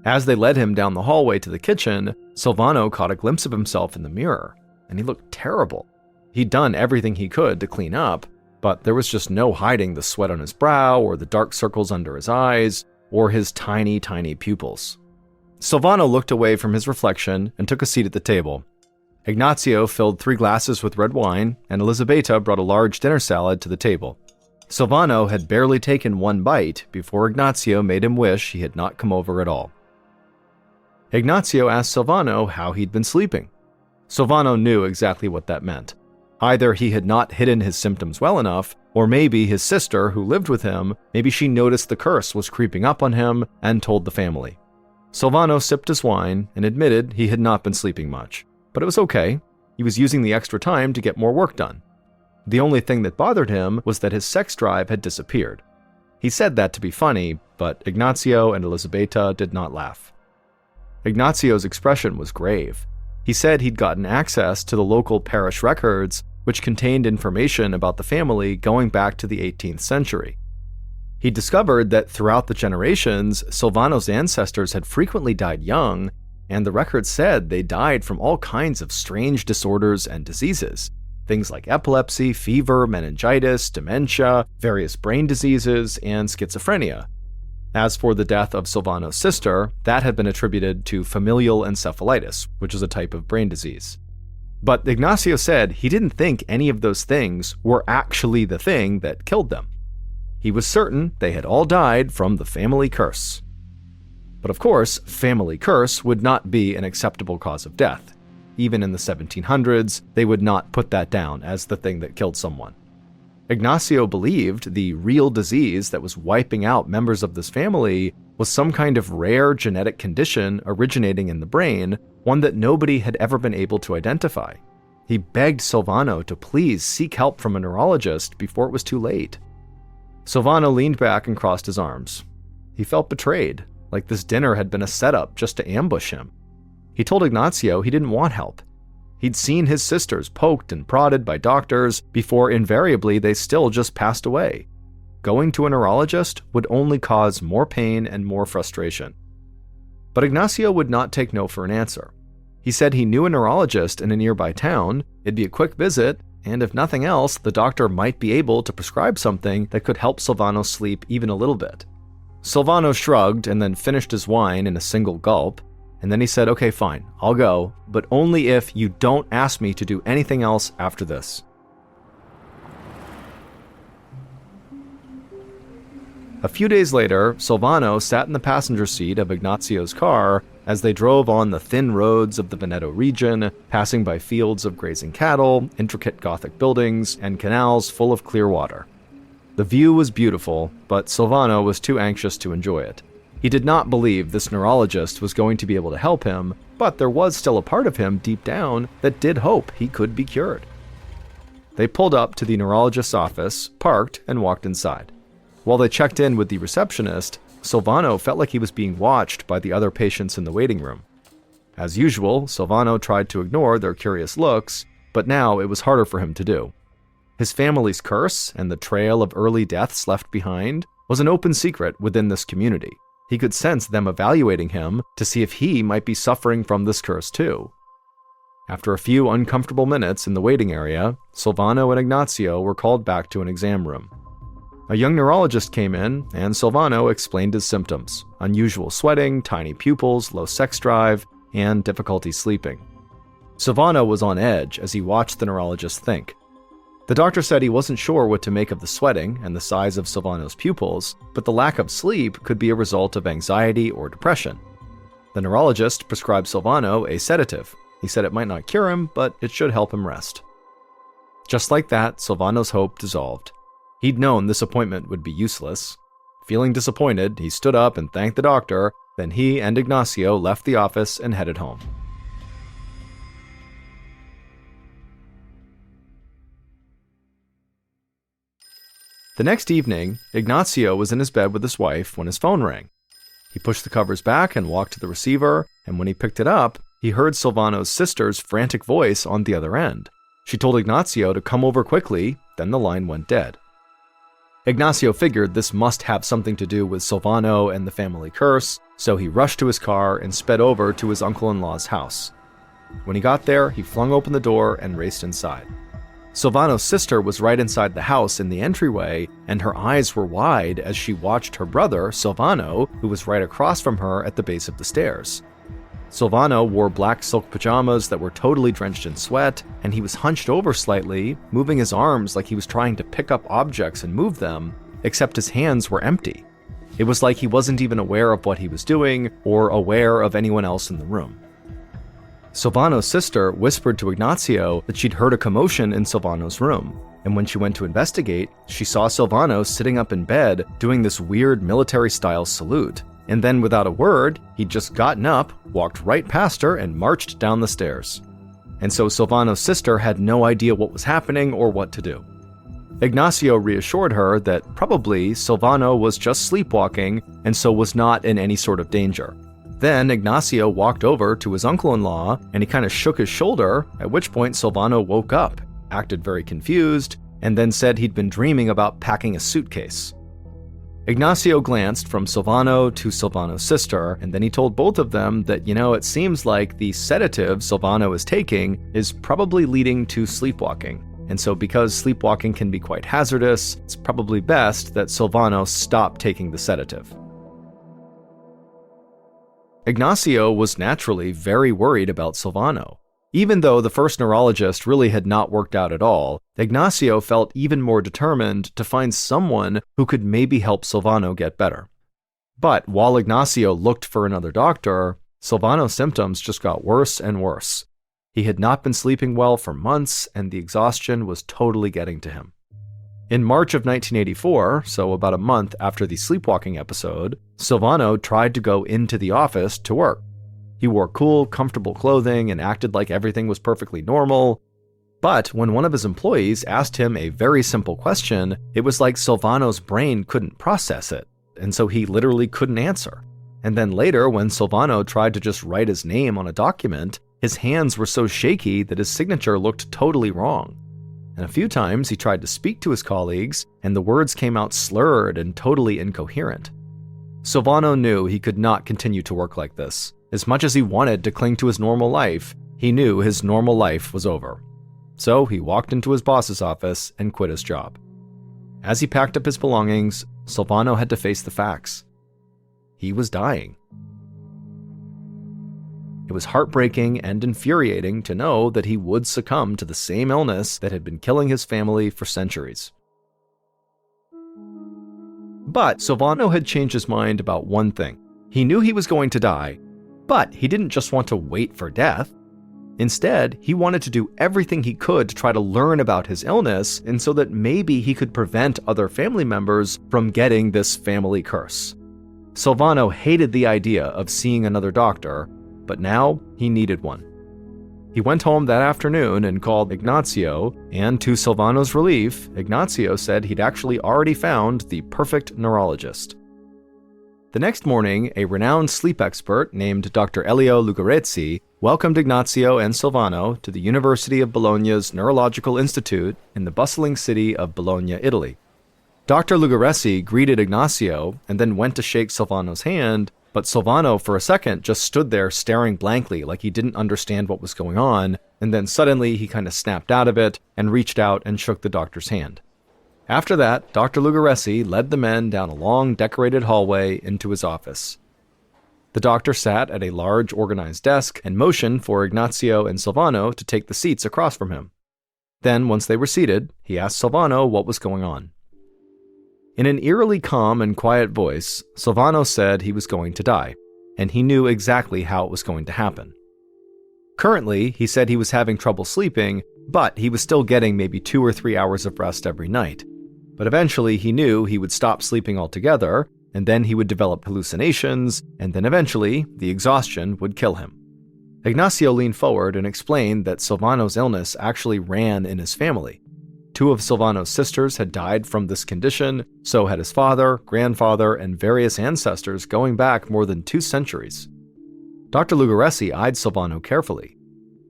As they led him down the hallway to the kitchen, Silvano caught a glimpse of himself in the mirror, and he looked terrible. He'd done everything he could to clean up, but there was just no hiding the sweat on his brow or the dark circles under his eyes or his tiny, tiny pupils. Silvano looked away from his reflection and took a seat at the table. Ignazio filled 3 glasses with red wine, and Elisabeta brought a large dinner salad to the table. Silvano had barely taken 1 bite before Ignazio made him wish he had not come over at all. Ignazio asked Silvano how he'd been sleeping. Silvano knew exactly what that meant. Either he had not hidden his symptoms well enough, or maybe his sister, who lived with him, maybe she noticed the curse was creeping up on him and told the family. Silvano sipped his wine and admitted he had not been sleeping much. But it was okay. He was using the extra time to get more work done. The only thing that bothered him was that his sex drive had disappeared. He said that to be funny, but Ignazio and Elisabeta did not laugh. Ignazio's expression was grave. He said he'd gotten access to the local parish records, which contained information about the family going back to the 18th century. He discovered that throughout the generations, Silvano's ancestors had frequently died young, and the records said they died from all kinds of strange disorders and diseases. Things like epilepsy, fever, meningitis, dementia, various brain diseases, and schizophrenia. As for the death of Silvano's sister, that had been attributed to familial encephalitis, which is a type of brain disease. But Ignazio said he didn't think any of those things were actually the thing that killed them. He was certain they had all died from the family curse. But of course, family curse would not be an acceptable cause of death. Even in the 1700s, they would not put that down as the thing that killed someone. Ignazio believed the real disease that was wiping out members of this family was some kind of rare genetic condition originating in the brain, one that nobody had ever been able to identify. He begged Silvano to please seek help from a neurologist before it was too late. Silvano leaned back and crossed his arms. He felt betrayed, like this dinner had been a setup just to ambush him. He told Ignazio he didn't want help. He'd seen his sisters poked and prodded by doctors before invariably they still just passed away. Going to a neurologist would only cause more pain and more frustration. But Ignazio would not take no for an answer. He said he knew a neurologist in a nearby town, it'd be a quick visit, and if nothing else, the doctor might be able to prescribe something that could help Silvano sleep even a little bit. Silvano shrugged and then finished his wine in a single gulp, and then he said, "Okay, fine, I'll go, but only if you don't ask me to do anything else after this." A few days later, Silvano sat in the passenger seat of Ignazio's car as they drove on the thin roads of the Veneto region, passing by fields of grazing cattle, intricate Gothic buildings, and canals full of clear water. The view was beautiful, but Silvano was too anxious to enjoy it. He did not believe this neurologist was going to be able to help him, but there was still a part of him deep down that did hope he could be cured. They pulled up to the neurologist's office, parked, and walked inside. While they checked in with the receptionist, Silvano felt like he was being watched by the other patients in the waiting room. As usual, Silvano tried to ignore their curious looks, but now it was harder for him to do. His family's curse and the trail of early deaths left behind was an open secret within this community. He could sense them evaluating him to see if he might be suffering from this curse too. After a few uncomfortable minutes in the waiting area, Silvano and Ignazio were called back to an exam room. A young neurologist came in, and Silvano explained his symptoms: unusual sweating, tiny pupils, low sex drive, and difficulty sleeping. Silvano was on edge as he watched the neurologist think. The doctor said he wasn't sure what to make of the sweating and the size of Silvano's pupils, but the lack of sleep could be a result of anxiety or depression. The neurologist prescribed Silvano a sedative. He said it might not cure him, but it should help him rest. Just like that, Silvano's hope dissolved. He'd known this appointment would be useless. Feeling disappointed, he stood up and thanked the doctor. Then he and Ignacio left the office and headed home. The next evening, Ignacio was in his bed with his wife when his phone rang. He pushed the covers back and walked to the receiver, and when he picked it up, he heard Silvano's sister's frantic voice on the other end. She told Ignacio to come over quickly, then the line went dead. Ignacio figured this must have something to do with Silvano and the family curse, so he rushed to his car and sped over to his uncle-in-law's house. When he got there, he flung open the door and raced inside. Silvano's sister was right inside the house in the entryway, and her eyes were wide as she watched her brother, Silvano, who was right across from her at the base of the stairs. Silvano wore black silk pajamas that were totally drenched in sweat, and he was hunched over slightly, moving his arms like he was trying to pick up objects and move them, except his hands were empty. It was like he wasn't even aware of what he was doing or aware of anyone else in the room. Silvano's sister whispered to Ignacio that she'd heard a commotion in Silvano's room, and when she went to investigate, she saw Silvano sitting up in bed doing this weird military-style salute. And then without a word, he'd just gotten up, walked right past her, and marched down the stairs. And so Silvano's sister had no idea what was happening or what to do. Ignacio reassured her that probably Silvano was just sleepwalking and so was not in any sort of danger. Then Ignacio walked over to his uncle-in-law and he kind of shook his shoulder, at which point Silvano woke up, acted very confused, and then said he'd been dreaming about packing a suitcase. Ignacio glanced from Silvano to Silvano's sister, and then he told both of them that, it seems like the sedative Silvano is taking is probably leading to sleepwalking. And so because sleepwalking can be quite hazardous, it's probably best that Silvano stop taking the sedative. Ignacio was naturally very worried about Silvano. Even though the first neurologist really had not worked out at all, Ignacio felt even more determined to find someone who could maybe help Silvano get better. But while Ignacio looked for another doctor, Silvano's symptoms just got worse and worse. He had not been sleeping well for months, and the exhaustion was totally getting to him. In March of 1984, so about a month after the sleepwalking episode, Silvano tried to go into the office to work. He wore cool, comfortable clothing and acted like everything was perfectly normal. But when one of his employees asked him a very simple question, it was like Silvano's brain couldn't process it, and so he literally couldn't answer. And then later, when Silvano tried to just write his name on a document, his hands were so shaky that his signature looked totally wrong. And a few times he tried to speak to his colleagues, and the words came out slurred and totally incoherent. Silvano knew he could not continue to work like this. As much as he wanted to cling to his normal life, he knew his normal life was over. So he walked into his boss's office and quit his job. As he packed up his belongings, Silvano had to face the facts. He was dying. It was heartbreaking and infuriating to know that he would succumb to the same illness that had been killing his family for centuries. But Silvano had changed his mind about one thing. He knew he was going to die, but he didn't just want to wait for death. Instead, he wanted to do everything he could to try to learn about his illness, and so that maybe he could prevent other family members from getting this family curse. Silvano hated the idea of seeing another doctor, but now he needed one. He went home that afternoon and called Ignacio, and to Silvano's relief, Ignacio said he'd actually already found the perfect neurologist. The next morning, a renowned sleep expert named Dr. Elio Lugarezzi welcomed Ignacio and Silvano to the University of Bologna's Neurological Institute in the bustling city of Bologna, Italy. Dr. Lugarezzi greeted Ignacio and then went to shake Silvano's hand, but Silvano for a second just stood there staring blankly like he didn't understand what was going on, and then suddenly he kind of snapped out of it and reached out and shook the doctor's hand. After that, Dr. Lugarezzi led the men down a long decorated hallway into his office. The doctor sat at a large organized desk and motioned for Ignacio and Silvano to take the seats across from him. Then, once they were seated, he asked Silvano what was going on. In an eerily calm and quiet voice, Silvano said he was going to die, and he knew exactly how it was going to happen. Currently, he said he was having trouble sleeping, But he was still getting maybe 2 or 3 hours of rest every night. But eventually he knew he would stop sleeping altogether, and then he would develop hallucinations, and then eventually the exhaustion would kill him. Ignacio leaned forward and explained that Silvano's illness actually ran in his family. 2 of Silvano's sisters had died from this condition, so had his father, grandfather, and various ancestors going back more than 2 centuries. Dr. Lugaresi eyed Silvano carefully.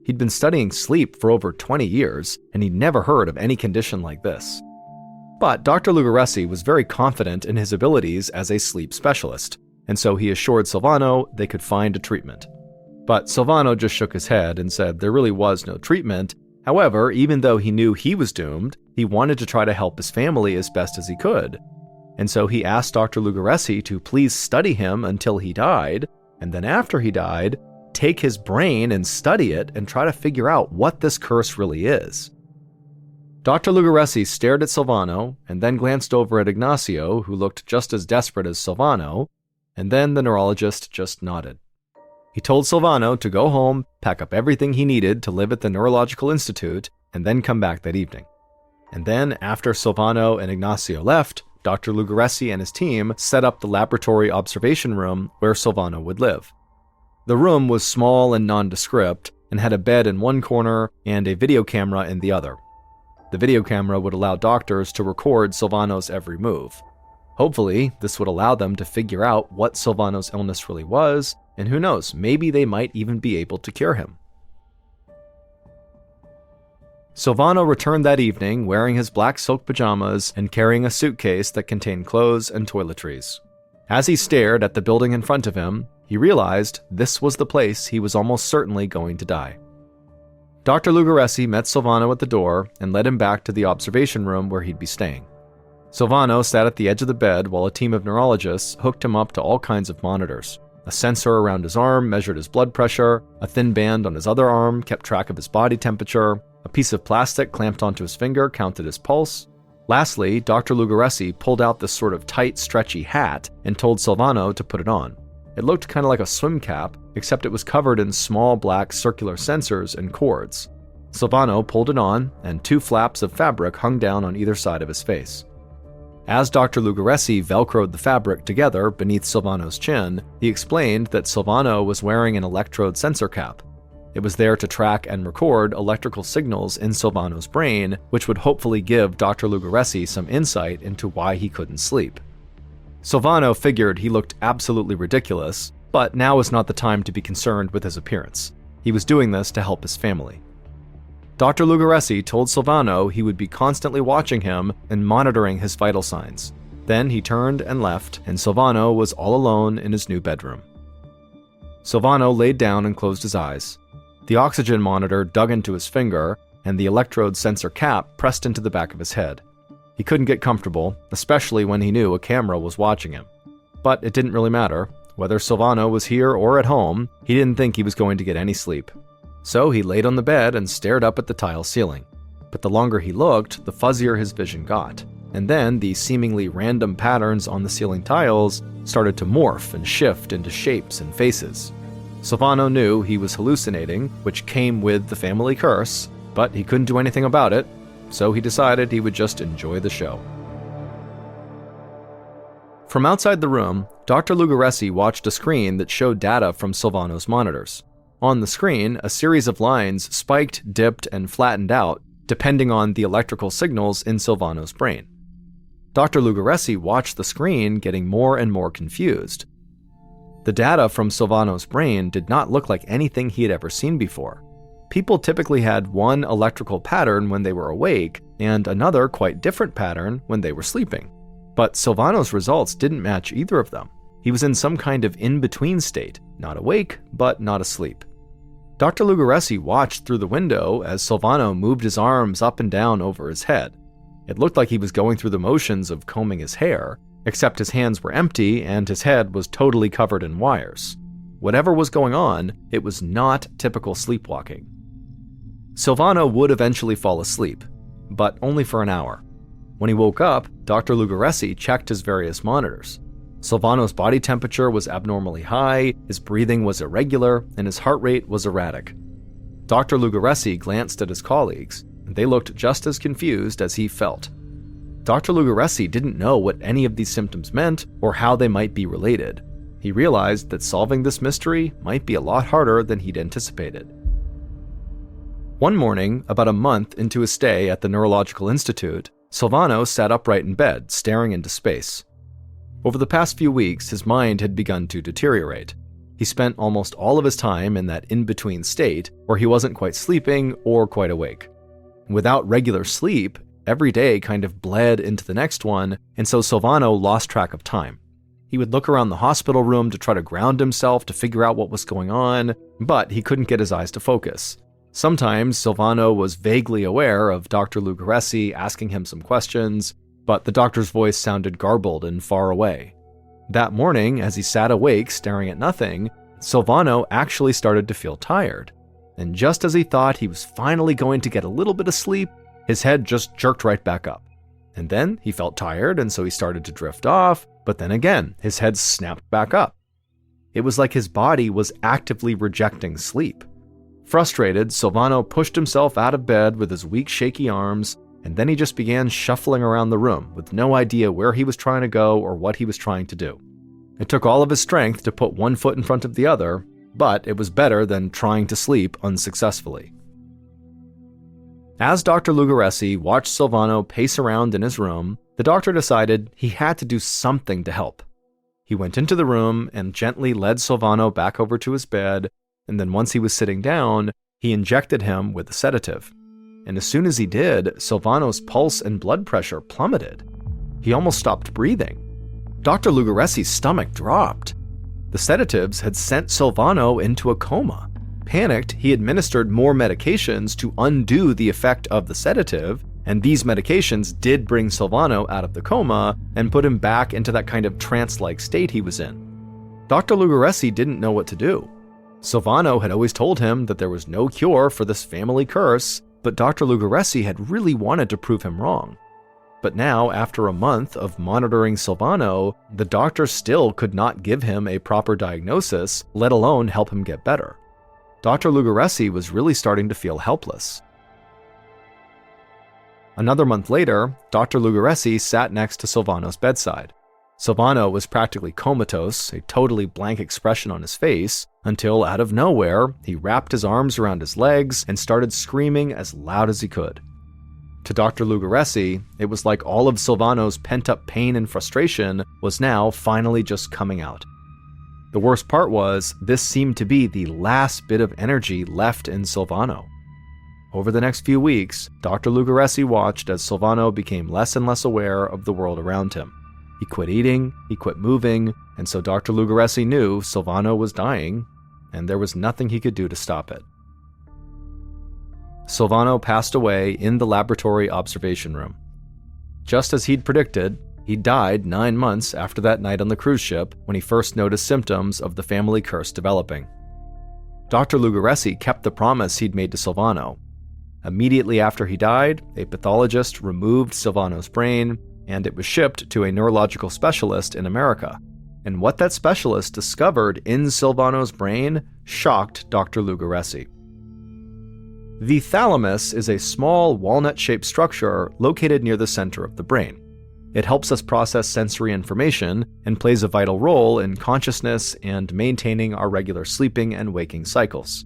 He'd been studying sleep for over 20 years, and he'd never heard of any condition like this. But Dr. Lugaresi was very confident in his abilities as a sleep specialist, and so he assured Silvano they could find a treatment. But Silvano just shook his head and said there really was no treatment. However, even though he knew he was doomed, he wanted to try to help his family as best as he could. And so he asked Dr. Lugaresi to please study him until he died, and then after he died, take his brain and study it and try to figure out what this curse really is. Dr. Lugaresi stared at Silvano and then glanced over at Ignacio, who looked just as desperate as Silvano, and then the neurologist just nodded. He told Silvano to go home, pack up everything he needed to live at the Neurological Institute, and then come back that evening. And then, after Silvano and Ignacio left, Dr. Lugaresi and his team set up the laboratory observation room where Silvano would live. The room was small and nondescript, and had a bed in one corner and a video camera in the other. The video camera would allow doctors to record Silvano's every move. Hopefully, this would allow them to figure out what Silvano's illness really was, and who knows, maybe they might even be able to cure him. Silvano returned that evening wearing his black silk pajamas and carrying a suitcase that contained clothes and toiletries. As he stared at the building in front of him, he realized this was the place he was almost certainly going to die. Dr. Lugaresi met Silvano at the door and led him back to the observation room where he'd be staying. Silvano sat at the edge of the bed while a team of neurologists hooked him up to all kinds of monitors. A sensor around his arm measured his blood pressure, a thin band on his other arm kept track of his body temperature, a piece of plastic clamped onto his finger counted his pulse. Lastly, Dr. Lugaresi pulled out this sort of tight, stretchy hat and told Silvano to put it on. It looked kind of like a swim cap, except it was covered in small black circular sensors and cords. Silvano pulled it on, and 2 flaps of fabric hung down on either side of his face. As Dr. Lugaresi velcroed the fabric together beneath Silvano's chin, he explained that Silvano was wearing an electrode sensor cap. It was there to track and record electrical signals in Silvano's brain, which would hopefully give Dr. Lugaresi some insight into why he couldn't sleep. Silvano figured he looked absolutely ridiculous, but now was not the time to be concerned with his appearance. He was doing this to help his family. Dr. Lugaresi told Silvano he would be constantly watching him and monitoring his vital signs. Then he turned and left, and Silvano was all alone in his new bedroom. Silvano laid down and closed his eyes. The oxygen monitor dug into his finger, and the electrode sensor cap pressed into the back of his head. He couldn't get comfortable, especially when he knew a camera was watching him. But it didn't really matter. Whether Silvano was here or at home, he didn't think he was going to get any sleep. So he laid on the bed and stared up at the tile ceiling. But the longer he looked, the fuzzier his vision got. And then the seemingly random patterns on the ceiling tiles started to morph and shift into shapes and faces. Silvano knew he was hallucinating, which came with the family curse, but he couldn't do anything about it, so he decided he would just enjoy the show. From outside the room, Dr. Lugaresi watched a screen that showed data from Silvano's monitors. On the screen, a series of lines spiked, dipped, and flattened out, depending on the electrical signals in Silvano's brain. Dr. Lugaresi watched the screen, getting more and more confused. The data from Silvano's brain did not look like anything he had ever seen before. People typically had one electrical pattern when they were awake, and another quite different pattern when they were sleeping. But Silvano's results didn't match either of them. He was in some kind of in-between state, not awake, but not asleep. Dr. Lugaresi watched through the window as Silvano moved his arms up and down over his head. It looked like he was going through the motions of combing his hair, except his hands were empty and his head was totally covered in wires. Whatever was going on, it was not typical sleepwalking. Silvano would eventually fall asleep, but only for an hour. When he woke up, Dr. Lugaresi checked his various monitors. Silvano's body temperature was abnormally high, his breathing was irregular, and his heart rate was erratic. Dr. Lugaresi glanced at his colleagues. They looked just as confused as he felt. Dr. Lugaresi didn't know what any of these symptoms meant or how they might be related. He realized that solving this mystery might be a lot harder than he'd anticipated. One morning, about a month into his stay at the Neurological Institute, Silvano sat upright in bed, staring into space. Over the past few weeks, his mind had begun to deteriorate. He spent almost all of his time in that in-between state where he wasn't quite sleeping or quite awake. Without regular sleep, every day kind of bled into the next one, and so Silvano lost track of time. He would look around the hospital room to try to ground himself to figure out what was going on, but he couldn't get his eyes to focus. Sometimes Silvano was vaguely aware of Dr. Lugaresi asking him some questions, but the doctor's voice sounded garbled and far away. That morning, as he sat awake staring at nothing, Silvano actually started to feel tired. And just as he thought he was finally going to get a little bit of sleep, his head just jerked right back up. And then he felt tired, and so he started to drift off, but then again, his head snapped back up. It was like his body was actively rejecting sleep. Frustrated, Silvano pushed himself out of bed with his weak, shaky arms, and then he just began shuffling around the room with no idea where he was trying to go or what he was trying to do. It took all of his strength to put one foot in front of the other, but it was better than trying to sleep unsuccessfully. As Dr. Lugaresi watched Silvano pace around in his room, the doctor decided he had to do something to help. He went into the room and gently led Silvano back over to his bed, and then once he was sitting down, he injected him with a sedative. And as soon as he did, Silvano's pulse and blood pressure plummeted. He almost stopped breathing. Dr. Lugaresi's stomach dropped. The sedatives had sent Silvano into a coma. Panicked, he administered more medications to undo the effect of the sedative, and these medications did bring Silvano out of the coma and put him back into that kind of trance-like state he was in. Dr. Lugaresi didn't know what to do. Silvano had always told him that there was no cure for this family curse, but Dr. Lugaresi had really wanted to prove him wrong. But now, after a month of monitoring Silvano, the doctor still could not give him a proper diagnosis, let alone help him get better. Dr. Lugaresi was really starting to feel helpless. Another month later, Dr. Lugaresi sat next to Silvano's bedside. Silvano was practically comatose, a totally blank expression on his face, until out of nowhere, he wrapped his arms around his legs and started screaming as loud as he could. To Dr. Lugaresi, it was like all of Silvano's pent-up pain and frustration was now finally just coming out. The worst part was, this seemed to be the last bit of energy left in Silvano. Over the next few weeks, Dr. Lugaresi watched as Silvano became less and less aware of the world around him. He quit eating, he quit moving, and so Dr. Lugaresi knew Silvano was dying, and there was nothing he could do to stop it. Silvano passed away in the laboratory observation room. Just as he'd predicted, he died 9 months after that night on the cruise ship when he first noticed symptoms of the family curse developing. Dr. Lugaresi kept the promise he'd made to Silvano. Immediately after he died, a pathologist removed Silvano's brain, and it was shipped to a neurological specialist in America. And what that specialist discovered in Silvano's brain shocked Dr. Lugaresi. The thalamus is a small walnut-shaped structure located near the center of the brain. It helps us process sensory information and plays a vital role in consciousness and maintaining our regular sleeping and waking cycles.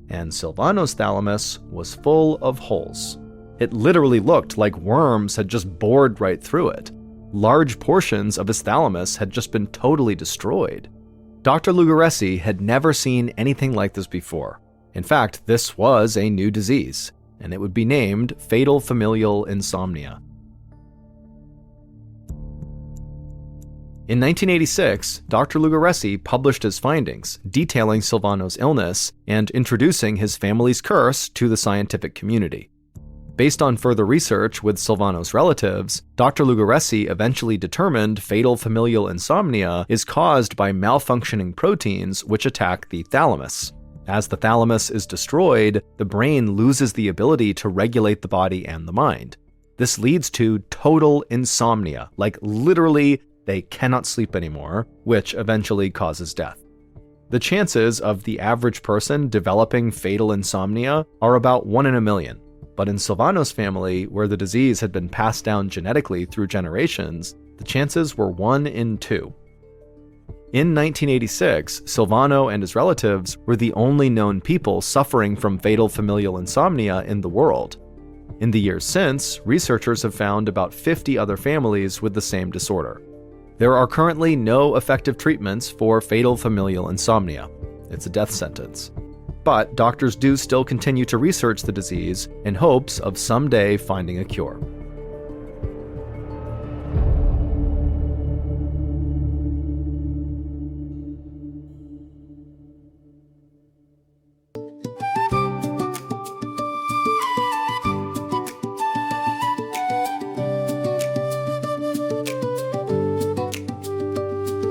And Silvano's thalamus was full of holes. It literally looked like worms had just bored right through it. Large portions of his thalamus had just been totally destroyed. Dr. Lugaresi had never seen anything like this before. In fact, this was a new disease, and it would be named fatal familial insomnia. In 1986, Dr. Lugaresi published his findings, detailing Silvano's illness and introducing his family's curse to the scientific community. Based on further research with Silvano's relatives, Dr. Lugaresi eventually determined fatal familial insomnia is caused by malfunctioning proteins which attack the thalamus. As the thalamus is destroyed, the brain loses the ability to regulate the body and the mind. This leads to total insomnia, like literally they cannot sleep anymore, which eventually causes death. The chances of the average person developing fatal insomnia are about 1 in a million, But in Silvano's family, where the disease had been passed down genetically through generations, the chances were 1 in 2. In 1986, Silvano and his relatives were the only known people suffering from fatal familial insomnia in the world. In the years since, researchers have found about 50 other families with the same disorder. There are currently no effective treatments for fatal familial insomnia. It's a death sentence. But doctors do still continue to research the disease in hopes of someday finding a cure.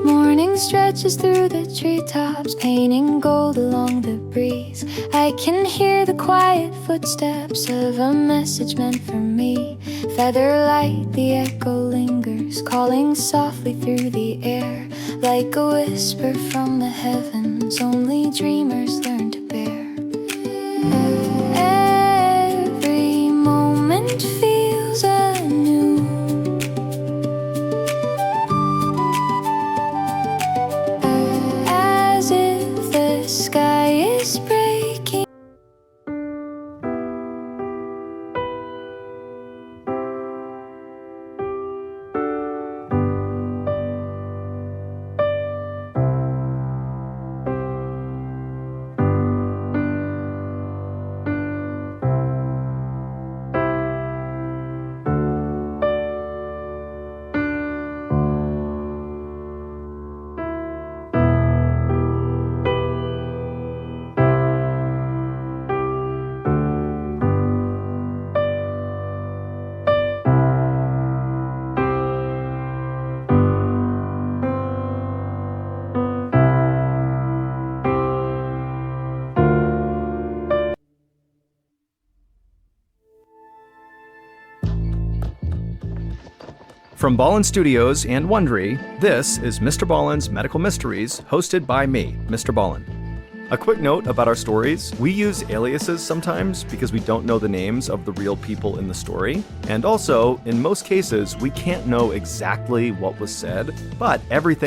Morning stretches through the treetops, painting gold along the breeze. I can hear the quiet footsteps of a message meant for me. Feather light, the echo lingers, calling softly through the air, like a whisper from the heavens only dreamers learn to bear. Every moment feels anew, as if the sky is breaking. From Ballin Studios and Wondery, this is MrBallen's Medical Mysteries, hosted by me, Mr. Ballen. A quick note about our stories: we use aliases sometimes because we don't know the names of the real people in the story, and also, in most cases, we can't know exactly what was said, but everything